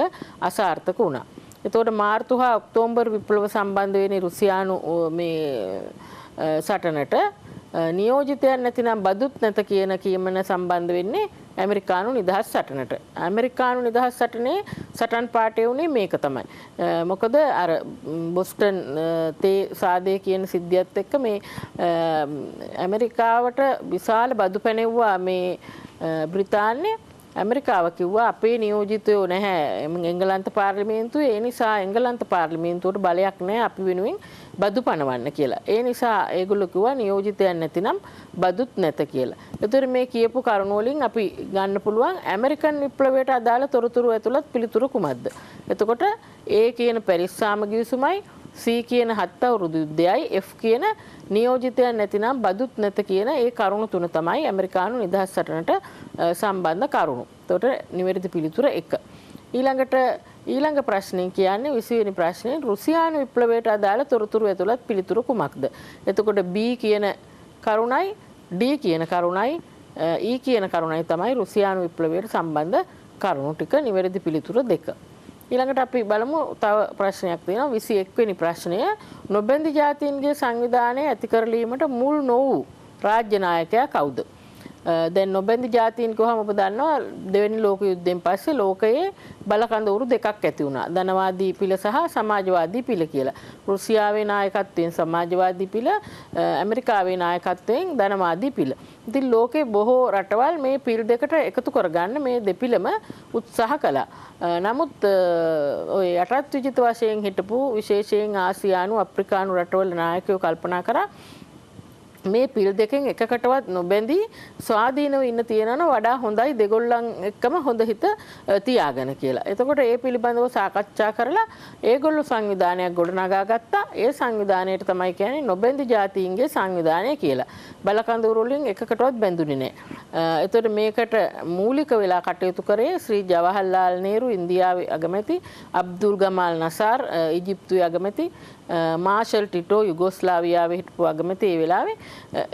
අසාර්ථක වුණා. එතකොට මාර්තු හා ඔක්තෝබර් විප්ලව සම්බන්ධ වෙන්නේ රුසියානු මේ සටනට. නියෝජිතයන් නැතිනම් බදුත් නැත කියන කීමන සම්බන්ධ වෙන්නේ ඇමරිකානු නිදහස් සටනට. ඇමරිකානු නිදහස් සටනේ සටන් පාඨය උනේ මේක තමයි. මොකද අර බොස්ටන් තේ සාදේ කියන සිද්ධියත් එක්ක මේ ඇමරිකාවට විශාල බදු පැනෙව්වා මේ බ්‍රිතාන්‍ය. ඇමරිකාව කිව්වා අපේ නියෝජිතයෝ නැහැ එංගලන්ත පාර්ලිමේන්තුවේ. ඒ නිසා එංගලන්ත පාර්ලිමේන්තුවට බලයක් නැහැ අපි වෙනුවෙන් බදු පනවන්න කියලා. ඒ නිසා ඒගොල්ලෝ කිව්වා නියෝජිතයන් නැතිනම් බදුත් නැත කියලා. ඒතර මේ කියපු කරුණු වලින් අපි ගන්න පුළුවන් ඇමරිකන් විප්ලවයට අදාළ තොරතුරු ඇතුළත් පිළිතුරු කුමක්ද? එතකොට A කියන පැරිස් සාමගිවිසුමයි, C කියන 7 අවුරුදු යුද්ධයයි, F කියන නියෝජිතයන් නැතිනම් බදුත් නැත කියන ඒ කරුණු තුන තමයි ඇමරිකානු නිදහස් සටනට සම්බන්ධ කරුණු. එතකොට නිවැරදි පිළිතුර 1. ඊළඟ ප්‍රශ්නේ කියන්නේ 20 වෙනි ප්‍රශ්නේ රුසියානු විප්ලවයට අදාළ තොරතුරු ඇතුළත් පිළිතුරු කුමක්ද? එතකොට B කියන කරුණයි, D කියන කරුණයි, E කියන කරුණයි තමයි රුසියානු විප්ලවයට සම්බන්ධ කරුණු ටික. නිවැරදි පිළිතුර 2. ඊළඟට අපි බලමු තව ප්‍රශ්නයක් තියෙනවා 21 වෙනි ප්‍රශ්නය. නොබැඳි ජාතීන්ගේ සංවිධානය ඇති කරලීමට මුල් නොවූ රාජ්‍ය නායකයා කවුද? දැන් නොබැඳි ජාතීන් කිව්වම ඔබ දන්නවා දෙවෙනි ලෝක යුද්ධයෙන් පස්සේ ලෝකයේ බලකඳවුරු දෙකක් ඇති වුණා. ධනවාදී පිළ සහ සමාජවාදී පිළ කියලා. රුසියාවේ නායකත්වයෙන් සමාජවාදී පිළ, ඇමරිකාවේ නායකත්වයෙන් ධනවාදී පිළ. ඉතින් ලෝකේ බොහෝ රටවල් මේ පිළ දෙකට එකතු කරගන්න මේ දෙපිළම උත්සාහ කළා. නමුත් ඔය යටත් විජිත වශයෙන් හිටපු විශේෂයෙන් ආසියානු අප්‍රිකානු රටවල නායකයෝ කල්පනා කරා මේ පිළ දෙකෙන් එකකටවත් නොබැඳී ස්වාධීනව ඉන්න තියෙනවන වඩා හොඳයි දෙගොල්ලන් එක්කම හොඳ හිත තියාගෙන කියලා. එතකොට ඒ පිළිබඳව සාකච්ඡා කරලා ඒගොල්ලෝ සංවිධානයක් ගොඩනගා ගත්තා. ඒ සංවිධානයට තමයි කියන්නේ නොබැඳි ජාතීන්ගේ සංවිධානය කියලා. බලකඳවුරු වලින් එකකටවත් බැඳුනේ නැහැ. එතකොට මේකට මූලික වෙලා කටයුතු කරේ ශ්‍රී ජවහර්ලාල් නේරු ඉන්දියාවේ අගමැති, අබ්දුල් ගමාල් නසාර් ඊජිප්තුවේ අගමැති, මාෂල් ටිටෝ යුගෝස්ලාවියාවේ හිටපු අගමැති ඒ වෙලාවේ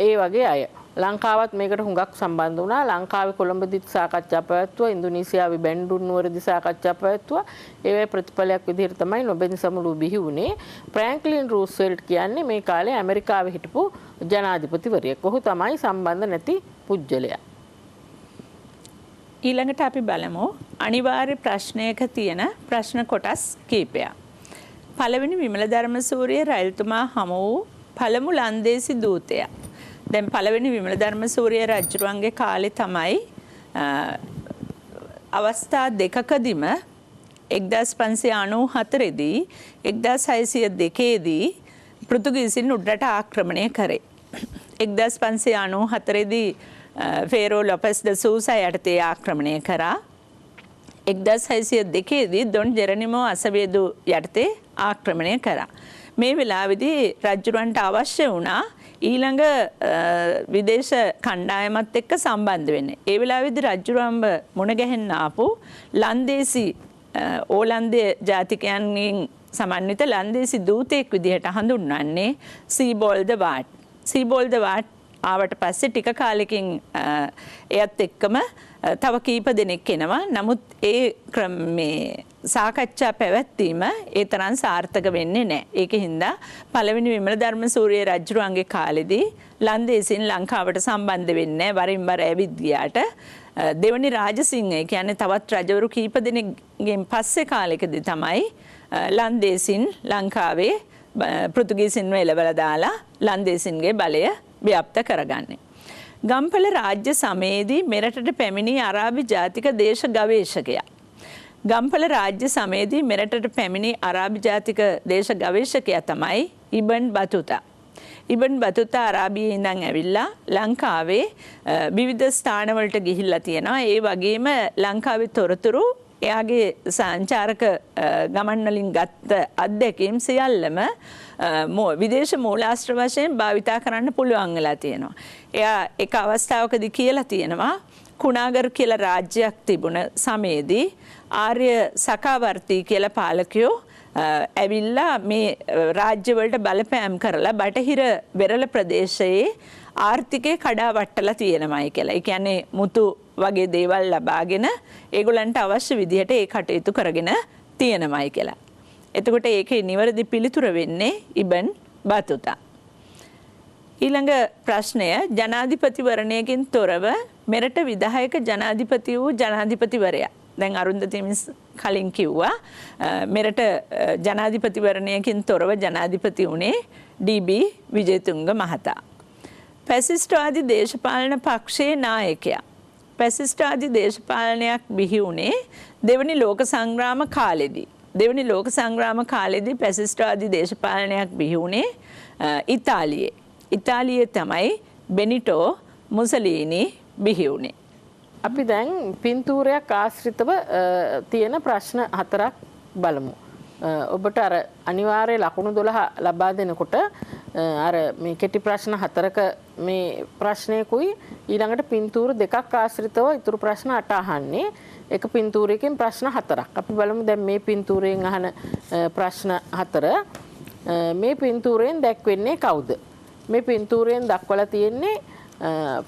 ඒ වගේ අය. ලංකාවත් මේකට හුඟක් සම්බන්ධ වුණා. ලංකාවේ කොළඹදිත් සාකච්ඡා පැවැත්වුවා, ඉන්දුනීසියාවේ බැන්ඩුන් නුවරදී සාකච්ඡා පැවැත්වුවා. ඒවේ ප්‍රතිඵලයක් විදිහට තමයි නොබැඳි සමුළුව බිහි වුණේ. ෆ්‍රැන්ක්ලින් රූස්වෙල්ට් කියන්නේ මේ කාලේ ඇමරිකාවේ හිටපු ජනාධිපතිවරයෙක්. ඔහු තමයි සම්බන්ධ නැති පුජ්‍යලයා. ඊළඟට අපි බලමු අනිවාර්ය ප්‍රශ්නයක තියෙන ප්‍රශ්න කොටස් කීපයක්. පළවෙනි විමල ධර්මසූරිය රජතුමා හමු වූ පළමු ලන්දේසි දූතයා. දැන් පළවෙනි විමල ධර්මසූරිය රජුරුවන්ගේ කාලේ තමයි අවස්ථා දෙකකදීම 1594 දී 1602 දී පෘතුගීසින් උඩරට ආක්‍රමණය කරේ. 1594 දී ෆේරෝ ලොපෙස් ද සූසා යටතේ ආක්‍රමණය කරා. 1602 දී ඩොන් ජෙරනිමෝ අසවේදු යටතේ ආක්‍රමණය කරා. මේ වෙලාවේදී රජුරන්ට අවශ්‍ය වුණා ඊළඟ විදේශ කණ්ඩායමත් එක්ක සම්බන්ධ වෙන්න. ඒ වෙලාවේදී රජුරම්බ මුණ ගැහෙන්න ආපු ලන්දේසි ඕලන්දේ ජාතිකයන්ගෙන් සමන්විත ලන්දේසි දූතයෙක් විදිහට හඳුන්වන්නේ සීබෝල් ද වාට්. සීබෝල් ද වාට් ආවට පස්සේ ටික කාලෙකින් එයත් එක්කම තව කීප දෙනෙක් එනවා. නමුත් ඒ මේ සාකච්ඡා පැවැත්වීම ඒ තරම් සාර්ථක වෙන්නේ නැහැ. ඒකින්ද පළවෙනි විමල ධර්මසූරිය රජුරුවන්ගේ කාලෙදී ලන්දේසින් ලංකාවට සම්බන්ධ වෙන්නේ වරින් වර ඇවිත් ගියාට දෙවනි රාජසිංහ කියන්නේ තවත් රජවරු කීප දෙනෙක්ගෙන් පස්සේ කාලෙකදී තමයි ලන්දේසින් ලංකාවේ පෘතුගීසින්ව එළවලා දාලා ලන්දේසින්ගේ බලය ව්‍යාප්ත කරගන්නේ. ගම්පල රාජ්‍ය සමයේදී මෙරටට පැමිණි අරාබි ජාතික දේශ ගවේෂකයා. ගම්පල රාජ්‍ය සමයේදී මෙරටට පැමිණි අරාබි ජාතික දේශ ගවේෂකයා තමයි ඉබන් බතුතා. ඉබන් බතුතා අරාබියේ ඉඳන් ඇවිල්ලා ලංකාවේ විවිධ ස්ථානවලට ගිහිල්ලා තියෙනවා. ඒ වගේම ලංකාවේ තොරතුරු එයාගේ සංචාරක ගමන් වලින් ගත්ත අත්දැකීම් සියල්ලම විදේශ මූලාශ්‍ර වශයෙන් භාවිතා කරන්න පුළුවන් වෙලා තියෙනවා. එයා එක අවස්ථාවකදී කියලා තියෙනවා කුණාගර් කියලා රාජ්‍යයක් තිබුණ සමයේදී ආර්ය සකාවර්තී කියලා පාලකයෝ ඇවිල්ලා මේ රාජ්‍යවලට බලපෑම් කරලා බටහිර වෙරළ ප්‍රදේශයේ ආර්ථිකය කඩාවට්ටලා තියෙනමයි කියලා. ඒ කියන්නේ මුතු වගේ දේවල් ලබාගෙන ඒගොල්ලන්ට අවශ්‍ය විදිහට ඒ කටයුතු කරගෙන තියෙනමයි කියලා. එතකොට ඒකේ නිවැරදි පිළිතුර වෙන්නේ ඉබන් බතුතා. ඊළඟ ප්‍රශ්නය ජනාධිපතිවරණයකින් තොරව මෙරට විධායක ජනාධිපති වූ ජනාධිපතිවරයා. දැන් අරුන්දති මිස් කලින් කිව්වා මෙරට ජනාධිපතිවරණයකින් තොරව ජනාධිපති වුණේ ඩී.බී. විජේතුංග මහතා. පැසිස්ට්වාදී දේශපාලන පක්ෂයේ නායකයා. පැසිස්ට්වාදී දේශපාලනයක් බිහි වුණේ දෙවනි ලෝක සංග්‍රාම කාලෙදී. දෙවනි ලෝක සංග්‍රාම කාලෙදී පැසිස්ට්වාදී දේශපාලනයක් බිහි වුණේ ඉතාලියේ. ඉතාලියේ තමයි බෙනිටෝ මුසලීනි බිහි වුණේ. අපි දැන් පින්තූරයක් ආශ්‍රිතව තියෙන ප්‍රශ්න 4ක් බලමු. ඔබට අර අනිවාර්ය ලකුණු 12 ලබා දෙනකොට අර මේ කෙටි ප්‍රශ්න 4ක මේ ප්‍රශ්නයකුයි ඊළඟට පින්තූර 2ක් ආශ්‍රිතව ඉතුරු ප්‍රශ්න 8 අහන්නේ. එක පින්තූරයකින් ප්‍රශ්න 4ක්. අපි බලමු දැන් මේ පින්තූරයෙන් අහන ප්‍රශ්න 4. මේ පින්තූරයෙන් දැක්වෙන්නේ කවුද? මේ පින්තූරයෙන් දක්වලා තියෙන්නේ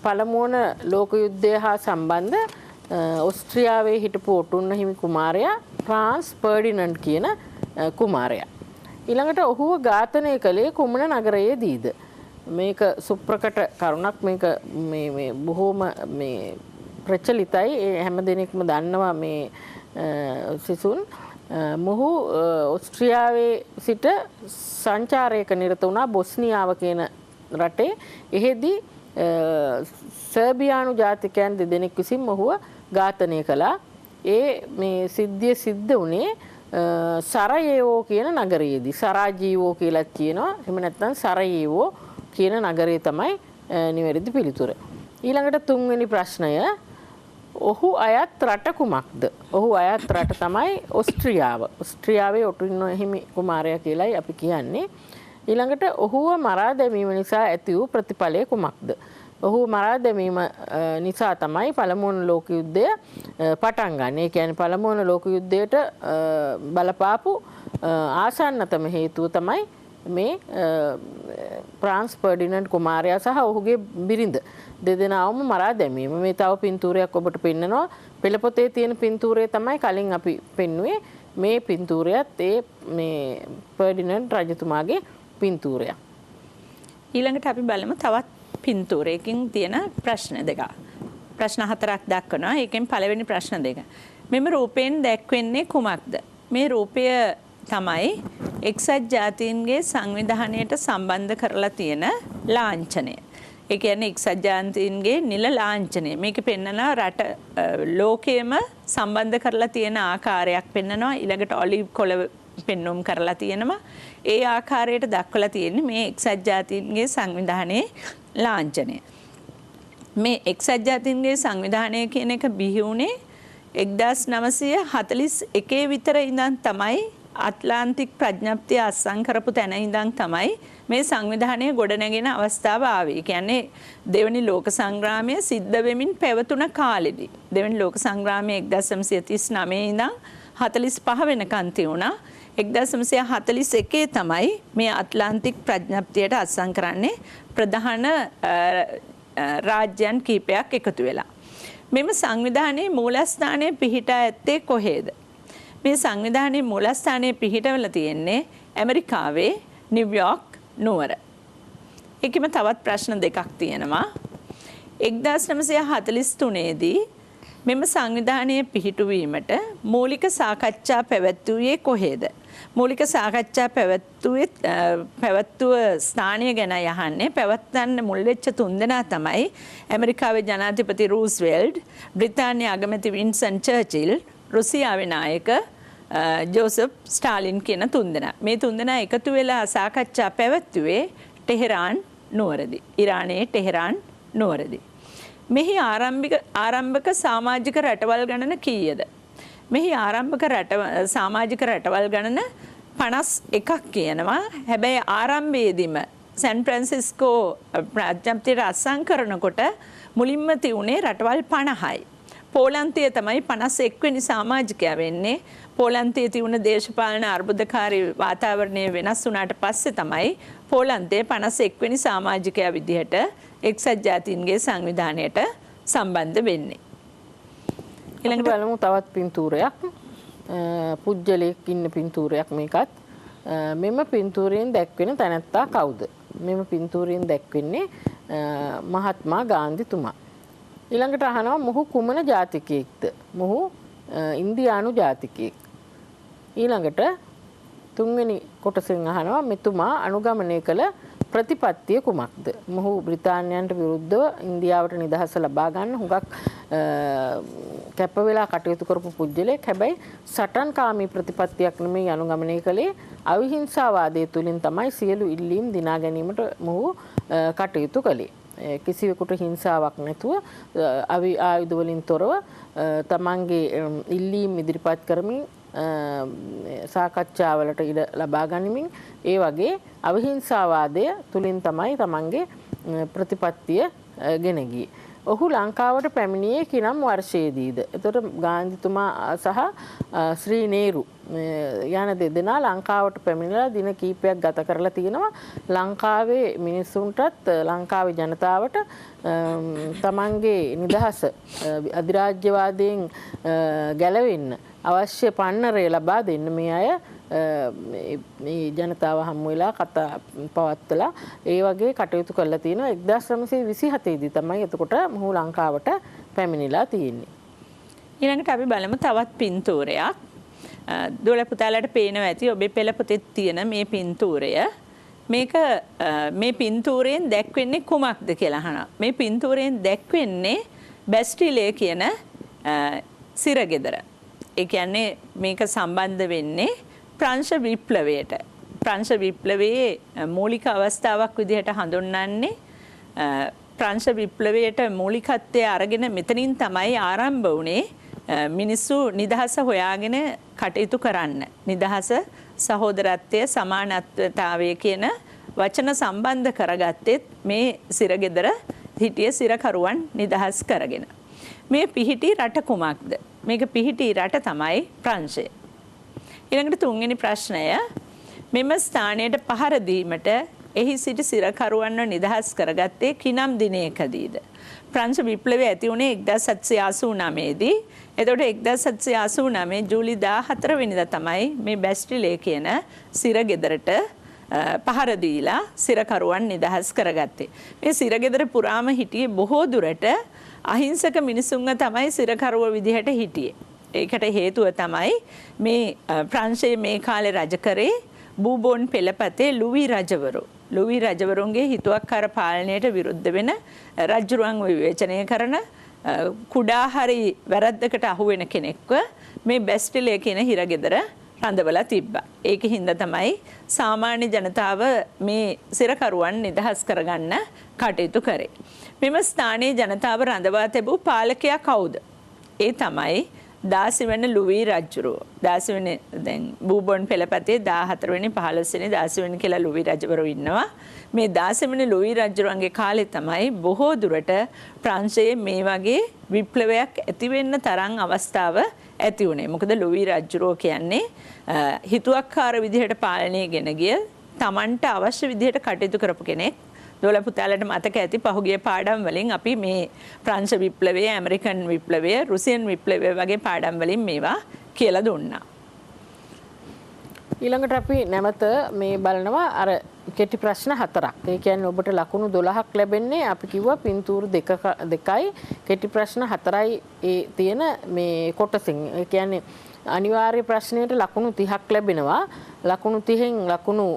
පළමුවන ලෝක යුද්ධය හා සම්බන්ධ ඕස්ට්‍රියාවේ හිටපු ඔටුන්න හිමි කුමාරයා ෆ්‍රාන්ස් ෆර්ඩිනන්ඩ් කියන කුමාරයා. ඊළඟට ඔහුව ඝාතනය කළේ කුමන නගරයේදීද? මේක සුප්‍රකට කරුණක් මේක මේ බොහෝම මේ ප්‍රචලිතයි හැම දෙනෙක්ම දන්නවා මේ සිසුන් මොහු ඕස්ට්‍රියාවේ සිට සංචාරයක නිරත වුණා බොස්නියාව කියන රටේ. එහෙදී සර්බියානු ජාතිකයන් දෙදෙනෙක් විසින් මොහුව ඝාතනය කළා. ඒ මේ සිද්ධිය සිද්ධ වුණේ සරයේවෝ කියන නගරයේදී. සරාජීවෝ කියලා කියනවා. එහෙම නැත්නම් සරයේවෝ කියන නගරය තමයි නිවැරදි පිළිතුර. ඊළඟට තුන්වෙනි ප්‍රශ්නය ඔහු අයත් රට කුමක්ද? ඔහු අයත් රට තමයි ඕස්ට්‍රියාව. ඕස්ට්‍රියාවේ ඔටුනෝ හිමි කුමාරයා කියලායි අපි කියන්නේ. ඊළඟට ඔහුව මරා දැමීම නිසා ඇති වූ ප්‍රතිඵලය කුමක්ද? ඔහු මරා දැමීම නිසා තමයි පළමුවන ලෝක යුද්ධය පටන් ගන්න. ඒ කියන්නේ පළමුවන ලෝක යුද්ධයට බලපාපු ආසන්නතම හේතුව තමයි මේ ෆ්‍රාන්ස් ෆර්ඩිනන්ඩ් කුමාරයා සහ ඔහුගේ බිරිඳ දෙදෙනාවම මරා දැමීම. මේ තව පින්තූරයක් ඔබට පෙන්නනවා. පෙළපොතේ තියෙන පින්තූරය තමයි කලින් අපි පෙන්වුවේ. මේ පින්තූරයත් ඒ මේ ෆර්ඩිනන්ඩ් රජතුමාගේ පින්තූරයක්. ඊළඟට අපි බලමු තවත් පින්තූරයකින් තියෙන ප්‍රශ්න දෙක. ප්‍රශ්න 4ක් දක්වනවා. ඒකෙන් පළවෙනි ප්‍රශ්න දෙක. මෙම රූපයෙන් දැක්වෙන්නේ කුමක්ද? මේ රූපය තමයි එක්සත් ජාතීන්ගේ සංවිධානයට සම්බන්ධ කරලා තියෙන ලාංඡනය. ඒ කියන්නේ එක්සත් ජාතීන්ගේ නිල ලාංඡනය. මේක පෙන්නනවා රට ලෝකයේම සම්බන්ධ කරලා තියෙන ආකාරයක් පෙන්නනවා. ඊළඟට ඔලිව් කොළ පෙන්වුම් කරලා තියෙනවා. ඒ ආකාරයට දක්වලා තියෙන්නේ මේ එක්සත් ජාතීන්ගේ සංවිධානයේ ලාංඡනය. මේ එක්සත් ජාතීන්ගේ සංවිධානය කියන එක බිහි වුණේ 1941 විතර ඉඳන් තමයි අට්ලාන්ටික් ප්‍රඥප්තිය අත්සන් කරපු තැන ඉඳන් තමයි මේ සංවිධානය ගොඩනැගෙන අවස්ථාව ආවේ. ඒ කියන්නේ දෙවැනි ලෝක සංග්‍රාමය සිද්ධ වෙමින් පැවතුන කාලෙදී. දෙවැනි ලෝක සංග්‍රාමය 1939 ඉඳන් 45 වෙනකන් තියුණා. 1941 තමයි මේ අට්ලාන්ටික් ප්‍රඥප්තියට අත්සන් කරන්නේ ප්‍රධාන රාජ්‍යයන් කීපයක් එකතු වෙලා. මෙම සංවිධානයේ මූලස්ථානය පිහිටා ඇත්තේ කොහේද? මේ සංවිධානයේ මූලස්ථානයේ පිහිටවල තියෙන්නේ ඇමරිකාවේ නිව්යෝර්ක් නුවර. ඒකෙම තවත් ප්‍රශ්න දෙකක් තියෙනවා. 1943 දී මෙම සංවිධානයේ පිහිටුවීමට මූලික සාකච්ඡා පැවැත්වුවේ කොහේද? මූලික සාකච්ඡා පැවැත්වුව ස්ථානය ගැන යහන්නේ. පැවැත්වන්න මුල් වෙච්ච තුන්දෙනා තමයි ඇමරිකාවේ ජනාධිපති රූස්වෙල්ට්, බ්‍රිතාන්‍ය අගමැති වින්සන් චර්චිල්, රුසියාවේ නායක ජෝසප් ස්ටාලින් කියන තුන්දෙනා. මේ තුන්දෙනා එකතු වෙලා සාකච්ඡා පැවැත්වුවේ ටෙහෙරාන් නුවරදී. ඉරානයේ ටෙහෙරාන් නුවරදී. මෙහි ආරම්භක සමාජික රටවල් ගණන කීයද? මෙහි ආරම්භක සමාජික රටවල් ගණන 51ක් කියනවා. හැබැයි ආරම්භයේදීම සැන් ෆ්‍රැන්සිස්කෝ ප්‍රඥප්තියට අත්සන් කරනකොට මුලින්ම තියුණේ රටවල් 50යි. පෝලන්තය තමයි 51 වෙනි සමාජිකයා වෙන්නේ. පෝලන්තයේ තියුණ දේශපාලන අර්බුදකාරී වාතාවරණය වෙනස් වුණාට පස්සේ තමයි පෝලන්තයේ 51 වෙනි සමාජිකයා විදිහට එක්සත් ජාතීන්ගේ සංවිධානයට සම්බන්ධ වෙන්නේ. ඊළඟට බලමු තවත් පින්තූරයක්. පුජ්‍යලයක් ඉන්න පින්තූරයක් මේකත්. මෙම පින්තූරයෙන් දැක්වෙන තැනැත්තා කවුද? මෙම පින්තූරයෙන් දැක්වෙන්නේ මහත්මා ගාන්ධිතුමා. ඊළඟට අහනවා මොහු කුමන ජාතිකයෙක්ද? මොහු ඉන්දියානු ජාතිකයෙක්. ඊළඟට තුන්වෙනි කොටසෙන් අහනවා මෙතුමා අනුගමනය කළ ප්‍රතිපත්තිය කුමක්ද? මොහු බ්‍රිතාන්‍යයන්ට විරුද්ධව ඉන්දියාවට නිදහස ලබා ගන්න හුඟක් කැප වෙලා කටයුතු කරපු පුජ්‍යලෙක්. හැබැයි සටන්කාමී ප්‍රතිපත්තියක් නෙමෙයි අනුගමනය කළේ. අවිහිංසාවාදය තුලින් තමයි සියලු ඉල්ලීම් දිනා ගැනීමට මොහු කටයුතු කළේ. කිසිවෙකුට හිංසාවක් නැතුව ආයුධ වලින් තොරව තමන්ගේ ඉල්ලීම් ඉදිරිපත් කරමින් සාකච්ඡාවලට ඉඩ ලබා ගනිමින් ඒ වගේ අවිහිංසාවාදය තුලින් තමයි තමන්ගේ ප්‍රතිපත්තිය ගෙන ගියේ. ඔහු ලංකාවට පැමිණියේ කිනම් වර්ෂයේදීද? එතකොට ගාන්ධිතුමා සහ ශ්‍රී නේරු යන දෙදෙනා ලංකාවට පැමිණලා දින කීපයක් ගත කරලා තියෙනවා. ලංකාවේ මිනිස්සුන්ටත් ලංකාවේ ජනතාවට තමන්ගේ නිදහස අධිරාජ්‍යවාදයෙන් ගැලවෙන්න අවශ්‍ය පන්නරය ලබා දෙන්න මේ අය මේ ජනතාව හමු වෙලා කතා පවත්වලා ඒ වගේ කටයුතු කරලා තියෙනවා. 1927 දී තමයි එතකොට මොහු ලංකාවට පැමිණිලා තියෙන්නේ. ඊළඟට අපි බලමු තවත් පින්තූරයක්. දුවලා පුතාලට පේනවා ඇති ඔබේ පෙළ පොතේ තියෙන මේ පින්තූරය. මේක මේ පින්තූරයෙන් දැක්වෙන්නේ කුමක්ද කියලා අහනවා. මේ පින්තූරයෙන් දැක්වෙන්නේ බැස්ටිලේ කියන සිරගෙදර. ඒ කියන්නේ මේක සම්බන්ධ වෙන්නේ ප්‍රංශ විප්ලවයට. ප්‍රංශ විප්ලවයේ මූලික අවස්ථාවක් විදිහට හඳුන්වන්නේ ප්‍රංශ විප්ලවයට මූලිකත්වයේ අරගෙන මෙතනින් තමයි ආරම්භ වුණේ මිනිස්සු නිදහස හොයාගෙන කටයුතු කරන්න. නිදහස, සහෝදරත්වය, සමානත්වතාවය කියන වචන සම්බන්ධ කරගත්තෙත් මේ සිරගෙදර හිටිය සිරකරුවන් නිදහස් කරගෙන. මේ පිහිටි රට කුමක්ද? මේක පිහිටි රට තමයි ප්‍රංශය. ඊළඟට තුන්වෙනි ප්‍රශ්නය, මෙම ස්ථානයට පහර දීමට එහි සිටි සිරකරුවන්ව නිදහස් කරගත්තේ කිනම් දිනයකදීද? ප්‍රංශ විප්ලවය ඇති වුණේ 1789 දී. එතකොට 1789 ජූලි 14 වෙනිදා තමයි මේ බැස්ටිලේ කියන සිරගෙදරට පහර දීලා සිරකරුවන් නිදහස් කරගත්තේ. මේ සිරගෙදර පුරාම හිටියේ බොහෝ දුරට අහිංසක මිනිසුන්ව තමයි සිරකරුව විදිහට හිටියේ. ඒකට හේතුව තමයි මේ ප්‍රංශයේ මේ කාලේ රජ කරේ බූබෝන් පෙළපතේ ලුවි රජවරු. ලුවි රජවරුන්ගේ හිතුවක්කාර පාලනයට විරුද්ධ වෙන රජුරුවන් විවේචනය කරන කුඩා හරි වැරද්දකට අහු වෙන කෙනෙක්ව මේ බැස්ටිලේ කියන හිරගෙදර රඳවලා තිබ්බා. ඒක හින්දා තමයි සාමාන්‍ය ජනතාව මේ සිරකරුවන් නිදහස් කරගන්න කටයුතු කරේ. මෙම ස්ථානයේ ජනතාව රඳවා තිබූ පාලකයා කවුද? ඒ තමයි 16 වෙනි ලුවි රජුරුව. 16 වෙනි දැන් බූබෝන් පෙළපතේ 14 වෙනි 15 වෙනි 16 වෙනි කියලා ලුවි රජවරු ඉන්නවා. මේ 16 වෙනි ලුවි රජුරුවන්ගේ කාලේ තමයි බොහෝ දුරට ප්‍රංශයේ මේ වගේ විප්ලවයක් ඇති වෙන්න තරම් අවස්ථාව ඇති වුණේ. මොකද ලුවි රජුරුව කියන්නේ හිතුවක්කාර විදිහට පාලනය ගෙන ගිය Tamanට අවශ්‍ය විදිහට කටයුතු කරපු කෙනෙක්. දොළ පුතාලට මතක ඇති පහුගිය පාඩම් වලින් අපි මේ ප්‍රංශ විප්ලවය, ඇමරිකන් විප්ලවය, රුසියන් විප්ලවය වගේ පාඩම් වලින් මේවා කියලා දුන්නා. ඊළඟට අපි නැවත මේ බලනවා අර කෙටි ප්‍රශ්න 4ක්. ඒ කියන්නේ ඔබට ලකුණු 12ක් ලැබෙන්නේ අපි කිව්වා පින්තූරු දෙකයි කෙටි ප්‍රශ්න 4යි ඒ තියෙන මේ කොටසින්. ඒ කියන්නේ අනිවාර්ය ප්‍රශ්නයට ලකුණු 30ක් ලැබෙනවා. ලකුණු 30න් ලකුණු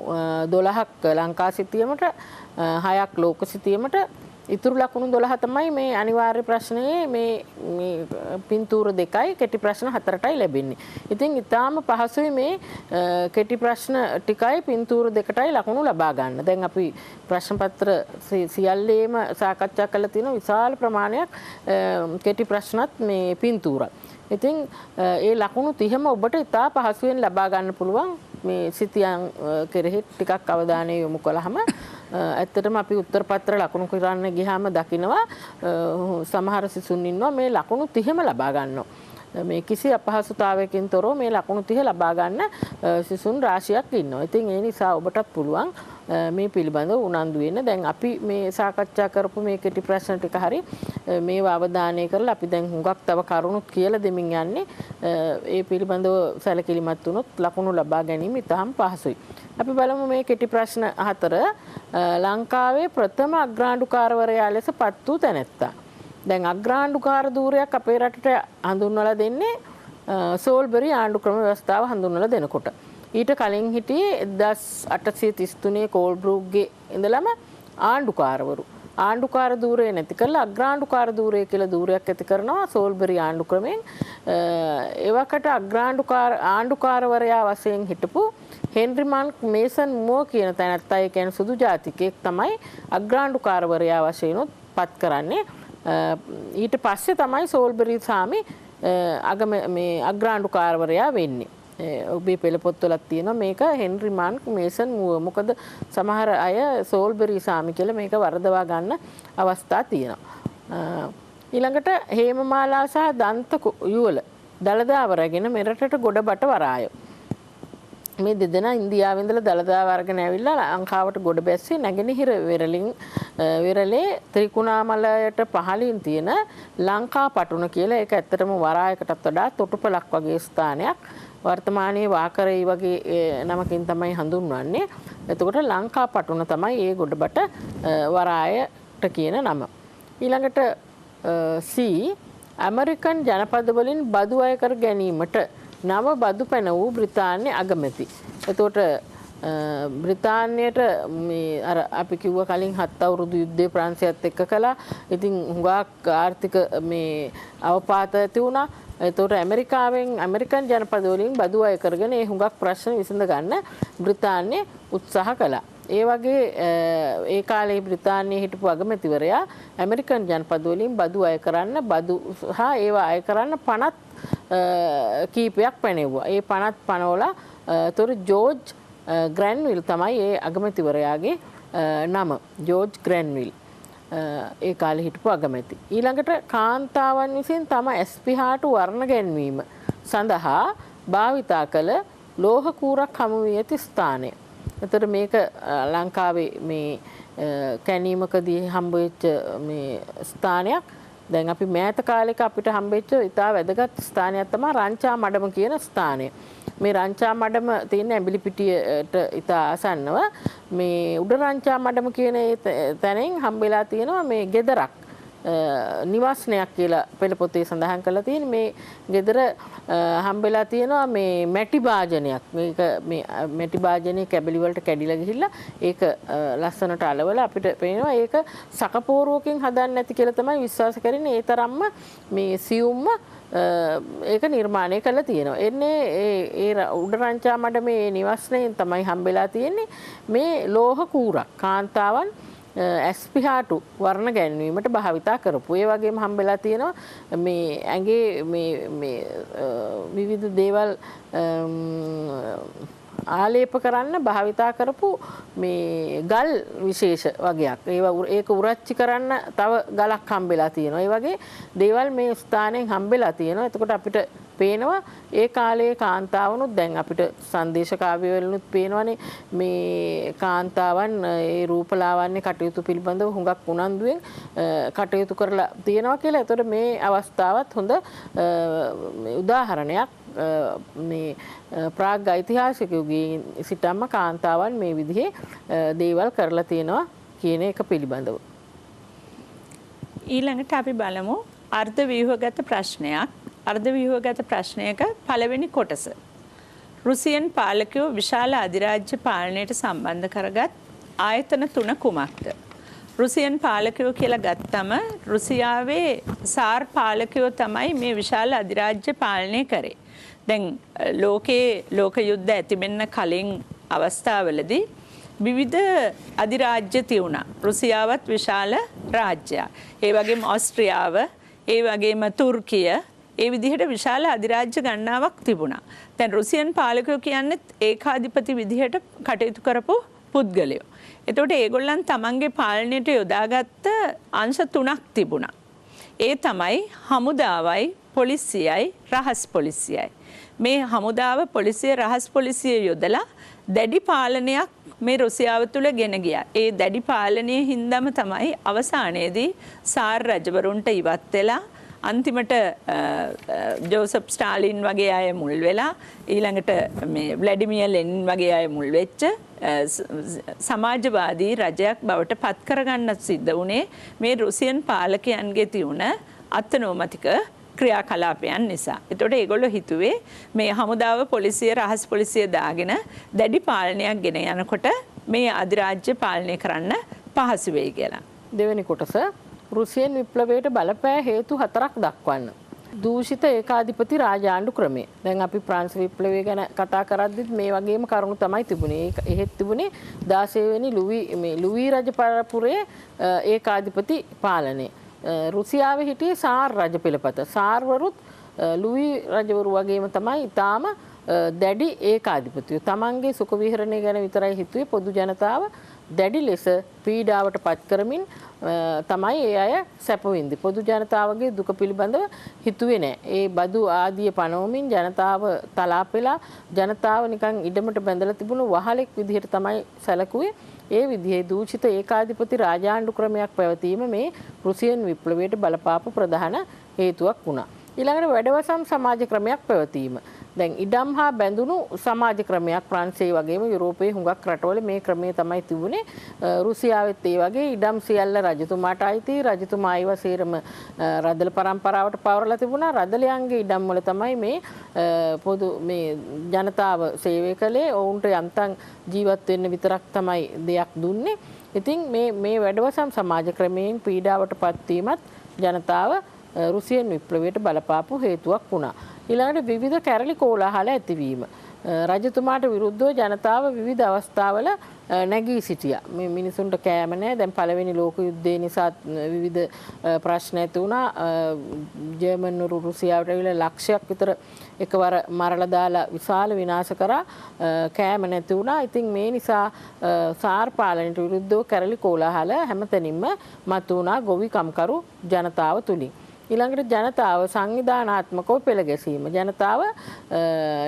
12ක් ලංකා සිතියමට 6ක් ලෝක සිතියමට ඉතුරු ලකුණු 12 තමයි මේ අනිවාර්ය ප්‍රශ්නයේ මේ පින්තූර දෙකයි කෙටි ප්‍රශ්න 4ටයි ලැබෙන්නේ. ඉතින් ඊටාම පහසුයි මේ කෙටි ප්‍රශ්න ටිකයි පින්තූර දෙකටයි ලකුණු ලබා ගන්න. දැන් අපි ප්‍රශ්න පත්‍ර සියල්ලේම සාකච්ඡා කරලා තියෙන විශාල ප්‍රමාණයක් කෙටි ප්‍රශ්නත් මේ පින්තූරත්. ඉතින් ඒ ලකුණු 30ම ඔබට ඉතා පහසුවෙන් ලබා ගන්න පුළුවන් මේ සිතියන් කෙරෙහි ටිකක් අවධානය යොමු කළාම. ඇත්තටම අපි උත්තර පත්‍ර ලකුණු කරන්න ගියාම දකිනවා සමහර සිසුන් ඉන්නවා මේ ලකුණු 30ම ලබා ගන්නවා. මේ කිසි අපහසුතාවයකින් තොරව මේ ලකුණු 30 ලබා ගන්න සිසුන් රාශියක් ඉන්නවා. ඉතින් ඒ නිසා ඔබටත් පුළුවන් මේ පිළිබඳව උනන්දු වෙන්න. දැන් අපි මේ සාකච්ඡා කරපු මේ කෙටි ප්‍රශ්න ටික හරි මේවා අවධානය කරලා අපි දැන් හුඟක් තව කරුණුත් කියලා දෙමින් යන්නේ. ඒ පිළිබඳව සැලකිලිමත් වුණොත් ලකුණු ලබා ගැනීම ඉතාම පහසුයි. අපි බලමු මේ කෙටි ප්‍රශ්න 4. ලංකාවේ ප්‍රථම අග්‍රාණ්ඩුකාරවරයා ලෙස පත් වූ තැනැත්තා. දැන් අග්‍රාණ්ඩුකාර ධූරයක් අපේ රටට හඳුන්වලා දෙන්නේ සෝල්බරි ආණ්ඩු ක්‍රම ව්‍යවස්ථාව හඳුන්වලා දෙනකොට. ඊට කලින් හිටියේ 1833 කෝල්බ්‍රූක්ගේ ඉඳලම ආණ්ඩුකාරවරු. ආණ්ඩුකාර ධූරය නැති කරලා අග්‍රාණ්ඩුකාර ධූරය කියලා ධූරයක් ඇති කරනවා සෝල්බරි ආණ්ඩු ක්‍රමෙන්. ඒවකට ආණ්ඩුකාරවරයා වශයෙන් හිටපු හෙන්රි මේසන් මෝ කියන තැනැත්තා, ඒ කියන්නේ සුදු ජාතිකයෙක් තමයි අග්‍රාණ්ඩුකාරවරයා වශයෙන් පත් කරන්නේ. ඊට පස්සේ තමයි සෝල්බරි සාමි මේ අග්‍රාණ්ඩුකාරවරයා වෙන්නේ. ඔබේ පෙළ පොත්වලත් තියෙනවා මේක හෙන්රි මේසන් මූව. මොකද සමහර අය සෝල්බරි සාමි කියලා මේක වරදවා ගන්න අවස්ථා තියෙනවා. ඊළඟට හේමමාලා සහ දන්ත යුවල දළදාව රැගෙන මෙරටට ගොඩබට වරාය. මේ දෙදෙනා ඉන්දියාවේ ඉඳලා දළදා වර්ගන ඇවිල්ලා ලංකාවට ගොඩ බැස්සේ නැගෙනහිර වෙරළේ ත්‍රිකුණාමලයට පහළින් තියෙන ලංකා පටුන කියලා ඒක ඇත්තටම වරායකටත් වඩා තොටුපළක් වගේ ස්ථානයක්. වර්තමානයේ වාකරේ වගේ නමකින් තමයි හඳුන්වන්නේ. එතකොට ලංකා පටුන තමයි ඒ ගොඩබට වරායට කියන නම. ඊළඟට C ඇමරිකන් ජනපද වලින් බදු අය කර ගැනීමට නව බදු පැන වූ බ්‍රිතාන්‍ය අගමැති. එතකොට බ්‍රිතාන්‍යයට මේ අර අපි කිව්ව කලින් 7 අවුරුදු යුද්ධේ ප්‍රංශයත් එක්ක කළා. ඉතින් හුඟක් ආර්ථික මේ අවපාත ඇති වුණා. එතකොට ඇමරිකන් ජනපද වලින් බදු අය කරගෙන ඒ හුඟක් ප්‍රශ්න විසඳ ගන්න බ්‍රිතාන්‍ය උත්සාහ කළා. ඒ වගේ ඒ කාලේ බ්‍රිතාන්‍යයේ හිටපු අගමැතිවරයා ඇමරිකන් ජනපද වලින් බදු අය කරන්න බදු සහ ඒවා අය කරන්න පනත් කීපයක් පැනෙවුවා. ඒ පනත් පනවලා තොර ජෝර්ජ් ග්‍රැන්විල් තමයි ඒ අගමැතිවරයාගේ නම. ජෝර්ජ් ග්‍රැන්විල් ඒ කාලේ හිටපු අගමැති. ඊළඟට කාන්තාවන් විසින් තම ඇස්පිහාටු වර්ණ ගැන්වීම සඳහා භාවිතා කළ ලෝහ කූරක් හමු වී ඇති ස්ථානය. එතකොට මේක ලංකාවේ මේ කැණීමකදී හම්බෙච්ච මේ ස්ථානයක්. දැන් අපි මෑත කාලෙක අපිට හම්බෙච්ච ඉතා වැදගත් ස්ථානයක් තමයි රංචා මඩම කියන ස්ථානය. මේ රංචා මඩම තියෙන ඇඹිලිපිටියට ඉතා ආසන්නව මේ උඩ රංචා මඩම කියන තැනින් හම්බෙලා තියෙනවා මේ ගෙදරක්. නිවාසනයක් කියලා පෙළ පොතේ සඳහන් කරලා තියෙන මේ ගෙදර හම්බෙලා තියෙනවා මේ මැටි භාජනයක්. මේක මේ මැටි භාජනයේ කැබලි වලට කැඩිලා ගිහිල්ලා ඒක ලස්සනට අලවලා අපිට පේනවා ඒක සකපෝරුවකින් හදන්නේ නැති කියලා තමයි විශ්වාස කරන්නේ. ඒ තරම්ම මේ සියුම්ම ඒක නිර්මාණය කරලා තියෙනවා. එන්නේ ඒ උඩ රංචා මඩ මේ නිවාසනයෙන් තමයි හම්බෙලා තියෙන්නේ මේ ලෝහ කූරක්. කාන්තාවන් ඇස්පිහාටු වර්ණ ගැන්වීමට භාවිතා කරපු. ඒ වගේම හම්බෙලා තියෙනවා මේ ඇඟේ මේ විවිධ දේවල් ආලේප කරන්න භාවිතා කරපු මේ ගල් විශේෂ වගේක්. ඒක උරච්චි කරන්න තව ගලක් හම්බෙලා තියෙනවා. ඒ වගේ දේවල් මේ ස්ථානයෙන් හම්බෙලා තියෙනවා. එතකොට අපිට පේනවා ඒ කාලයේ කාන්තාවනුත් දැන් අපිට සංදේශ කාව්‍ය වලිනුත් පේනවනේ මේ කාන්තාවන් ඒ රූපලාවන්‍ය කටයුතු පිළිබඳව හුඟක් උනන්දුවෙන් කටයුතු කරලා තියෙනවා කියලා. එතකොට මේ අවස්ථාවත් හොඳ උදාහරණයක්. මේ ප්‍රාග් ඓතිහාසිකයෝගේ සිටම කාන්තාවන් මේ විදිහේ දේවල් කරලා තියෙනවා කියන එක පිළිබඳව. ඊළඟට අපි බලමු අර්ධ ව්‍යුහගත ප්‍රශ්නයක්. අර්ධ ව්‍යුහගත ප්‍රශ්නයක පළවෙනි කොටස. රුසියන් පාලකයෝ විශාල අධිරාජ්‍ය පාලනයට සම්බන්ධ කරගත් ආයතන තුන කුමක්ද? රුසියන් පාලකයෝ කියලා ගත්තම රුසියාවේ සාර් පාලකයෝ තමයි මේ විශාල අධිරාජ්‍ය පාලනය කරේ. දැන් ලෝක යුද්ධ ඇතිවෙන්න කලින් අවස්ථාවලදී විවිධ අධිරාජ්‍ය තියුණා. රුසියාවත් විශාල රාජ්‍යයක්. ඒ වගේම ඕස්ට්‍රියාව, ඒ වගේම තුර්කිය, ඒ විදිහට විශාල අධිරාජ්‍ය ගණනාවක් තිබුණා. දැන් රුසියන් පාලකයෝ කියන්නේ ඒකාධිපති විදිහට කටයුතු කරපු පුද්ගලයෝ. එතකොට ඒගොල්ලන් තමන්ගේ පාලනයට යොදාගත්ත අංශ තුනක් තිබුණා. ඒ තමයි හමුදාවයි, පොලිසියයි, රහස් පොලිසියයි. මේ හමුදාව, පොලිසිය, රහස් පොලිසිය යොදලා දැඩි පාලනයක් මේ රුසියාව තුළ ගෙන ගියා. ඒ දැඩි පාලනයේ හින්දාම තමයි අවසානයේදී සාර් රජවරුන්ට ඉවත් වෙලා අන්තිමට ජෝසප් ස්ටාලින් වගේ අය මුල් වෙලා ඊළඟට මේ ව්ලැඩිමියර් ලෙනින් වගේ අය මුල් වෙච්ච සමාජවාදී රජයක් බවට පත් කරගන්න සිද්ධ වුණේ මේ රුසියන් පාලකයන්ගේ තියුණ අත්නෝමතික ක්‍රියාකලාපයන් නිසා. එතකොට ඒගොල්ලෝ හිතුවේ මේ හමුදාව, පොලිසිය, රහස් පොලිසිය දාගෙන දැඩි පාලනයක් ගෙන යනකොට මේ අධිරාජ්‍ය පාලනය කරන්න පහසු වෙයි කියලා. දෙවෙනි කොටස රුසියන් විප්ලවයට බලපෑ හේතු 4ක් දක්වන්න. දූෂිත ඒකාධිපති රාජාණ්ඩු ක්‍රමය. දැන් අපි ප්‍රංශ විප්ලවය ගැන කතා කරද්දිත් මේ වගේම කරුණු තමයි තිබුණේ. එහෙත් තිබුණේ 16 වෙනි ලුවී රජ පරපුරේ ඒකාධිපති පාලනය. රුසියාවේ හිටියේ සාර් රජ පෙළපත. සාර්වරුත් ලුවී රජවරු වගේම තමයි ඊටාම දැඩි ඒකාධිපතියෝ. තමන්ගේ සුඛ විහරණය ගැන විතරයි හිතුවේ. පොදු ජනතාව දැඩි ලෙස පීඩාවට පත් කරමින් තමයි ඒ අය සැප විඳි. පොදු ජනතාවගේ දුක පිළිබඳව හිතුවේ නැහැ. ඒ බදු ආදිය පනවමින් ජනතාව තලාපෙලා ජනතාව නිකන් ඉඩමට බැඳලා තිබුණු වහලෙක් විදිහට තමයි සැලකුවේ. ඒ විදිහේ දූෂිත ඒකාධිපති රාජාණ්ඩු ක්‍රමයක් පැවතීම මේ රුසියන් විප්ලවයට බලපාපු ප්‍රධාන හේතුවක් වුණා. ඊළඟට වැඩවසම් සමාජ ක්‍රමයක් පැවතීම. දැන් ඉඩම් හා බැඳුණු සමාජ ක්‍රමයක් ප්‍රංශයේ වගේම යුරෝපයේ හුඟක් රටවල මේ ක්‍රමය තමයි තිබුණේ. රුසියාවෙත් ඒ වගේ ඉඩම් සියල්ල රජතුමාට අයිති. රජතුමා ඒවා සේරම රදල පරම්පරාවට පවරලා තිබුණා. රදලයන්ගේ ඉඩම් වල තමයි මේ පොදු මේ ජනතාව සේවය කළේ. ඔවුන්ට යන්තම් ජීවත් වෙන්න විතරක් තමයි දෙයක් දුන්නේ. ඉතින් මේ වැඩවසම් සමාජ ක්‍රමයෙන් පීඩාවට පත්වීමත් ජනතාව රුසියන් විප්ලවයට බලපාපු හේතුවක් වුණා. ඊළඟට විවිධ කැරලි කෝලාහල ඇතිවීම. රජතුමාට විරුද්ධව ජනතාව විවිධ අවස්ථාවල නැගී සිටියා. මේ මිනිසුන්ට කෑම නැහැ. දැන් පළවෙනි ලෝක යුද්ධය නිසා විවිධ ප්‍රශ්න ඇති වුණා. ජර්මන්වරු රුසියාවට ඇවිල්ලා ලක්ෂයක් විතර එකවර මරලා දාලා විශාල විනාශ කරා. කෑම නැති වුණා. ඉතින් මේ නිසා සාර් පාලනයට විරුද්ධව කැරලි කෝලාහල හැමතැනින්ම මතුවුණා ගොවි කම්කරු ජනතාව තුලින්. ඊළඟට ජනතාව සංවිධානාත්මකව පෙළ ගැසීම. ජනතාව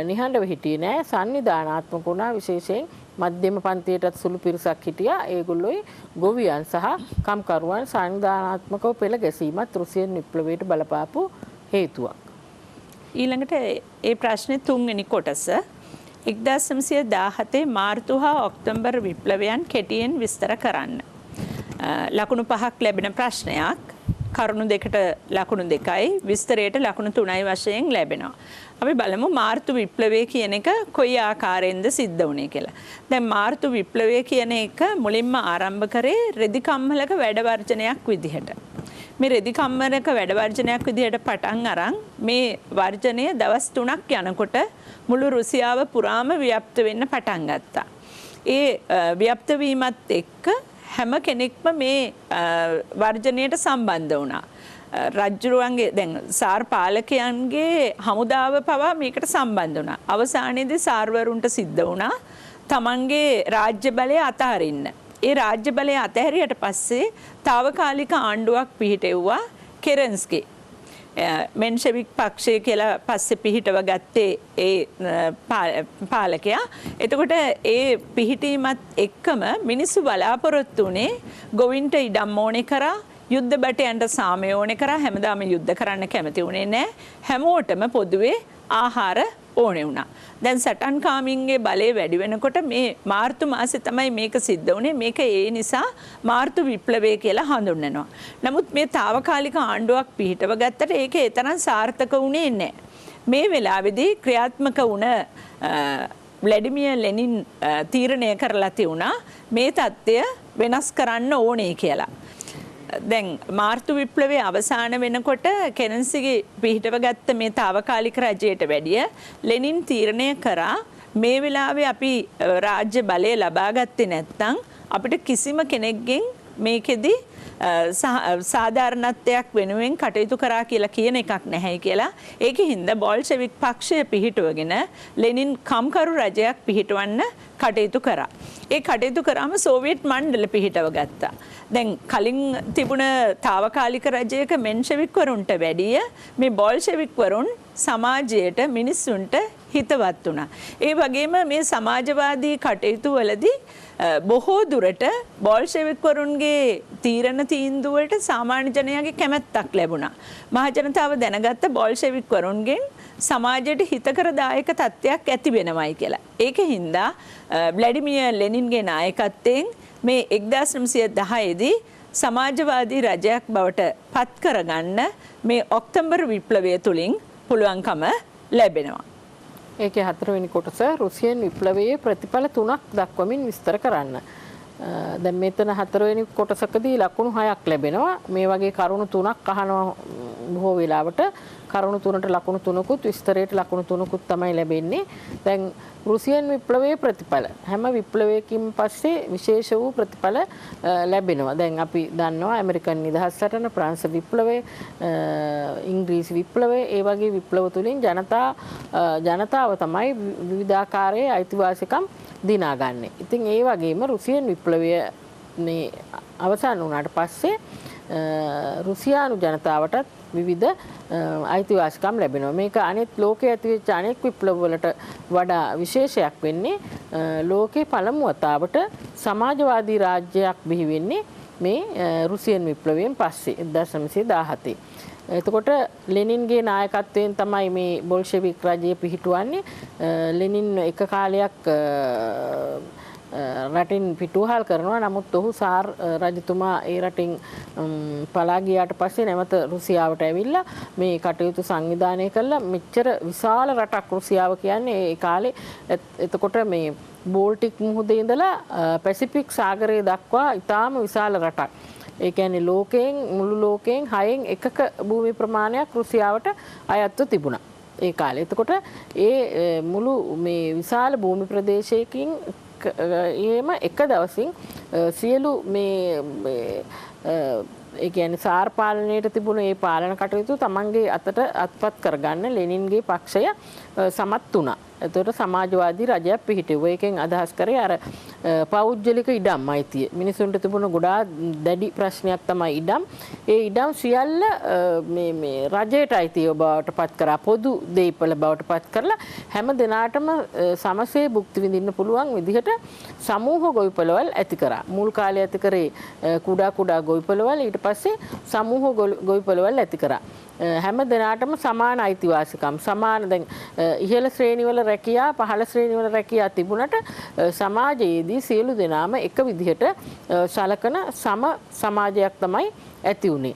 නිහඬව හිටියේ නෑ. සංවිධානාත්මක වුණා. විශේෂයෙන් මධ්‍යම පන්තියටත් සුළු පිරිසක් හිටියා. ඒගොල්ලෝයි ගොවියන් සහ කම්කරුවන් සංවිධානාත්මකව පෙළ ගැසීමත් රුසියන් විප්ලවයට බලපාපු හේතුවක්. ඊළඟට ඒ ප්‍රශ්නේ තුන්වෙනි කොටස 1917 මාර්තු හා ඔක්තෝබර් විප්ලවයන් කෙටියෙන් විස්තර කරන්න. ලකුණු 5ක් ලැබෙන ප්‍රශ්නයක්. කරුණු දෙකට ලකුණු 2යි විස්තරයට ලකුණු 3යි වශයෙන් ලැබෙනවා. අපි බලමු මාර්තු විප්ලවය කියන එක කොයි ආකාරයෙන්ද සිද්ධ වුණේ කියලා. දැන් මාර්තු විප්ලවය කියන එක මුලින්ම ආරම්භ කරේ රෙදි කම්මලක වැඩ වර්ජනයක් විදිහට. මේ රෙදි කම්මලක වැඩ වර්ජනයක් විදිහට පටන් අරන් මේ වර්ජනය දවස් 3ක් යනකොට මුළු රුසියාව පුරාම ව්‍යාප්ත වෙන්න පටන් ගත්තා. ඒ ව්‍යාප්ත වීමත් එක්ක හැම කෙනෙක්ම මේ වර්ජනයට සම්බන්ධ වුණා. රජුරුවන්ගේ දැන් සාර් පාලකයන්ගේ හමුදාව පවා මේකට සම්බන්ධ වුණා. අවසානයේදී සාර්වරුන්ට සිද්ධ වුණා තමන්ගේ රාජ්‍ය බලය අතහරින්න. ඒ රාජ්‍ය බලය අතහැරියට පස්සේ తాවකාලික ආණ්ඩුවක් පිහිටෙව්වා කෙරන්ස්කි. මෙන්ෂෙවික් පක්ෂය කියලා පස්සේ පිහිටව ගත්තේ ඒ පාලකයා. එතකොට ඒ පිහිටීමත් එක්කම මිනිස්සු බලාපොරොත්තු වුණේ ගොවින්ට ඉඩම් ඕනේ කරා, යුද්ධ බටයන්ට සාමය ඕනේ කරා. හැමදාම යුද්ධ කරන්න කැමති වුණේ නැහැ. හැමෝටම පොදුවේ ආහාර ඕනේ වුණා. දැන් සටන්කාමින්ගේ බලය වැඩි වෙනකොට මේ මාර්තු මාසේ තමයි මේක සිද්ධ වුණේ. මේක ඒ නිසා මාර්තු විප්ලවය කියලා හඳුන්වනවා. නමුත් මේ తాවකාලික ආණ්ඩුවක් පිහිටව ගත්තට ඒක ඒ තරම් සාර්ථක වුණේ නැහැ. මේ වෙලාවේදී ක්‍රියාත්මක වුණ ව්ලැඩිමියර් ලෙනින් තීරණය කරලා තියුණා මේ தත්ත්වය වෙනස් කරන්න ඕනේ කියලා. දැන් මාර්තු විප්ලවයේ අවසාන වෙනකොට කෙරන්සිගේ පිහිටව ගත්ත මේ తాවකාලික රජයට වැඩිය ලෙනින් තීරණය කරා මේ වෙලාවේ අපි රාජ්‍ය බලය ලබා ගත්තේ නැත්නම් අපිට කිසිම කෙනෙක්ගෙන් මේකෙදි සාධාරණත්වයක් වෙනුවෙන් කටයුතු කරා කියලා කියන එකක් නැහැ කියලා. ඒකින්ද බෝල්ෂෙවික් පක්ෂය පිහිටුවගෙන ලෙනින් කම්කරු රජයක් පිහිටවන්න කටයුතු කරා. ඒ කටයුතු කරාම සෝවියට් මණ්ඩල පිහිටව ගත්තා. දැන් කලින් තිබුණ తాවකාලික රජයක මෙන්ෂෙවික්වරුන්ට වැඩිය මේ බෝල්ෂෙවික්වරුන් සමාජයට මිනිස්සුන්ට හිතවත් වුණා. ඒ වගේම මේ සමාජවාදී කටයුතු වලදී බොහෝ දුරට බෝල්ෂෙවික්වරුන්ගේ තීරණ තීන්දුවලට සාමාන්‍ය ජනයාගේ කැමැත්තක් ලැබුණා. මහජනතාව දැනගත්ත බෝල්ෂෙවික්වරුන්ගෙන් සමාජයට හිතකරදායක තත්ත්වයක් ඇති වෙනවයි කියලා. ඒකින්ද ව්ලැඩිමියර් ලෙනින්ගේ නායකත්වයෙන් මේ 1910 දී සමාජවාදී රජයක් බවට පත් කරගන්න මේ ඔක්තෝබර් විප්ලවය තුලින් පුළුවන්කම ලැබෙනවා. ඒකේ 4 වෙනි කොටස රුසියන් විප්ලවයේ ප්‍රතිඵල 3ක් දක්වමින් විස්තර කරන්න. දැන් මෙතන 4 වෙනි කොටසකදී ලකුණු 6ක් ලැබෙනවා. මේ වගේ කරුණු 3ක් අහනවා බොහෝ වෙලාවට. කරුණු 3ට ලකුණු 3කුත් විස්තරයට ලකුණු 3කුත් තමයි ලැබෙන්නේ. දැන් රුසියන් විප්ලවයේ ප්‍රතිඵල හැම විප්ලවයකින් පස්සේ විශේෂ වූ ප්‍රතිඵල ලැබෙනවා. දැන් අපි දන්නවා ඇමරිකන් නිදහස් සටන, ප්‍රංශ විප්ලවය, ඉංග්‍රීසි විප්ලවය, ඒ වගේ විප්ලව තුලින් ජනතාව තමයි විවිධාකාරයේ අයිතිවාසිකම් දිනාගන්නේ. ඉතින් ඒ වගේම රුසියන් විප්ලවය මේ අවසන් වුණාට පස්සේ රුසියානු ජනතාවටත් විවිධ අයිතිවාසිකම් ලැබෙනවා. මේක අනෙක් ලෝකයේ ඇතිවෙච්ච අනෙක් විප්ලව වලට වඩා විශේෂයක් වෙන්නේ ලෝකේ පළමු වතාවට සමාජවාදී රාජ්‍යයක් බිහි වෙන්නේ මේ රුසියන් විප්ලවයෙන් පස්සේ 1917. එතකොට ලෙනින්ගේ නායකත්වයෙන් තමයි මේ බොල්ෂෙවික් රජය පිහිටුවන්නේ. ලෙනින් එක කාලයක් රටින් පිටුවහල් කරනවා. නමුත් ඔහු සාර් රජතුමා ඒ රටින් පලා ගියාට පස්සේ නැවත රුසියාවට ඇවිල්ලා මේ කටයුතු සංවිධානය කළා. මෙච්චර විශාල රටක් රුසියාව කියන්නේ ඒ කාලේ. එතකොට මේ බෝල්ටික් මුහුදේ ඉඳලා පැසිෆික් සාගරය දක්වා ඉතාම විශාල රටක්. ඒ කියන්නේ මුළු ලෝකයෙන් 6න් එකක භූමි ප්‍රමාණයක් රුසියාවට අයත්ව තිබුණා ඒ කාලේ. එතකොට ඒ මුළු මේ විශාල භූමි ප්‍රදේශයකින් එහෙම එක දවසින් සියලු මේ ඒ කියන්නේ සාර් පාලනයට තිබුණ ඒ පාලන කටයුතු තමන්ගේ අතට අත්පත් කරගන්න ලෙනින්ගේ පක්ෂය සමත් වුණා. එතකොට සමාජවාදී රජයක් පිහිටුවා. ඒකෙන් අදහස් කරේ අර පෞද්ගලික ඉඩම් අයිතිය. මිනිසුන්ට තිබුණ ගොඩාක් දැඩි ප්‍රශ්නයක් තමයි ඉඩම්. ඒ ඉඩම් සියල්ල මේ රජයට අයිතිව බවට පත් කරා. පොදු දේපල බවට පත් කරලා හැම දිනාටම සමසේ භුක්ති විඳින්න පුළුවන් විදිහට සමූහ ගොවිපළවල් ඇති කරා. මුල් කාලේ ඇති කරේ කුඩා ගොවිපළවල්. ඊට පස්සේ සමූහ ගොවිපළවල් ඇති කරා. හැම දිනාටම සමාන අයිතිවාසිකම් සමාන දැන් ඉහළ ශ්‍රේණිවල රැකියා පහළ ශ්‍රේණිවල රැකියා තිබුණට සමාජයේදී සියලු දෙනාම එක විදිහට සලකන සමාජයක් තමයි ඇති වුණේ.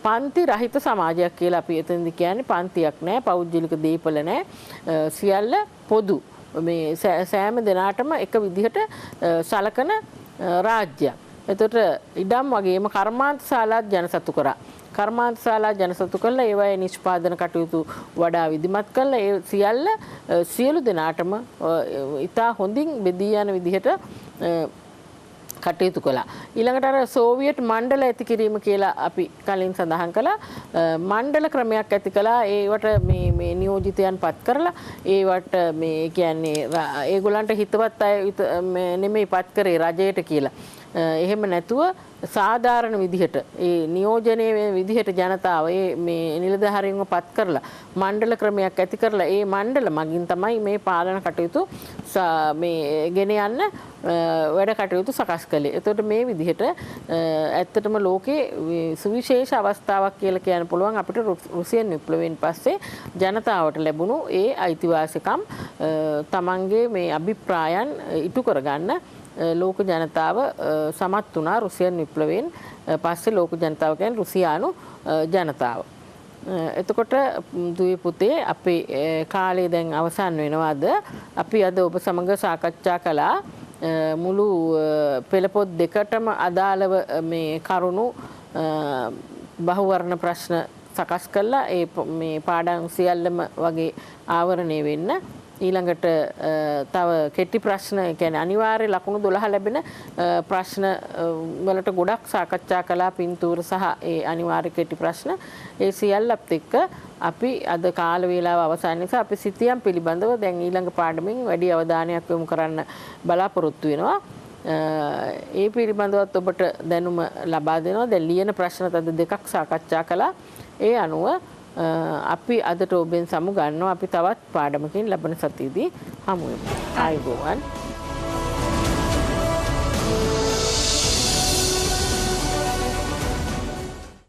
පන්ති රහිත සමාජයක් කියලා අපි එතනදි කියන්නේ. පන්තියක් නැහැ, පෞද්ගලික දීපල නැහැ, සියල්ල පොදු. මේ සෑම දෙනාටම එක විදිහට සලකන රාජ්‍යයක්. එතකොට ඉඩම් වගේම කර්මාන්ත ශාලාත් ජනසතු කරා. කර්මාන්ත ශාලා ජනසතු කළා. ඒවායේ නිෂ්පාදන කටයුතු වඩා විධිමත් කළා. ඒ සියලු දෙනාටම ඉතා හොඳින් බෙදී යන විදිහට කටයුතු කළා. ඊළඟට අර සෝවියට් මණ්ඩල ඇති කිරීම කියලා අපි කලින් සඳහන් කළා. මණ්ඩල ක්‍රමයක් ඇති කළා. ඒවට මේ නියෝජිතයන් පත් කරලා ඒවට මේ කියන්නේ ඒගොල්ලන්ට හිතවත් අය නෙමෙයි පත් කරේ රජයට කියලා. එහෙම නැතුව සාධාරණ විදිහට ඒ නියෝජනයේ විදිහට ජනතාව මේ නිලධාරීන්ව පත් කරලා මණ්ඩල ක්‍රමයක් ඇති කරලා ඒ මණ්ඩල මගින් තමයි මේ පාලන කටයුතු මේ ගෙන යන්න වැඩ කටයුතු සකස් කළේ. එතකොට මේ විදිහට ඇත්තටම ලෝකේ සුවිශේෂ අවස්ථාවක් කියලා කියන්න පුළුවන් අපිට රුසියන් විප්ලවයෙන් පස්සේ ජනතාවට ලැබුණු ඒ අයිතිවාසිකම් තමන්ගේ මේ අභිප්‍රායන් ඉටු කරගන්න ලෝක ජනතාව සමත් වුණා. රුසියන් විප්ලවයෙන් පස්සේ ලෝක ජනතාව කියන්නේ රුසියානු ජනතාව. එතකොට දුවේ පුතේ අපේ කාලය දැන් අවසන් වෙනවාද? අපි අද ඔබ සමග සාකච්ඡා කළා මුළු පෙළපොත් දෙකටම අදාළව මේ කරුණු බහුවර්ණ ප්‍රශ්න සකස් කළා. මේ පාඩම් සියල්ලම වගේ ආවරණය වෙන්න. ඊළඟට තව කෙටි ප්‍රශ්න කියන්නේ අනිවාර්ය ලකුණු 12 ලැබෙන ප්‍රශ්න වලට ගොඩක් සාකච්ඡා කළා. පින්තූර සහ ඒ අනිවාර්ය කෙටි ප්‍රශ්න ඒ සියල්ලත් එක්ක අපි අද කාල වේලාව අවසන් නිසා අපි සිතියම් පිළිබඳව දැන් ඊළඟ පාඩමින් වැඩි අවධානයක් යොමු කරන්න බලාපොරොත්තු වෙනවා. ඒ පිළිබඳවත් ඔබට දැනුම ලබා දෙනවා. දැන් ලියන ප්‍රශ්න තද දෙකක් සාකච්ඡා කළා. ඒ අනුව අපි අදට ඔබෙන් සමු ගන්නවා. අපි තවත් පාඩමකින් ලබන සතියේදී හමු වෙමු. ආයුබෝවන්.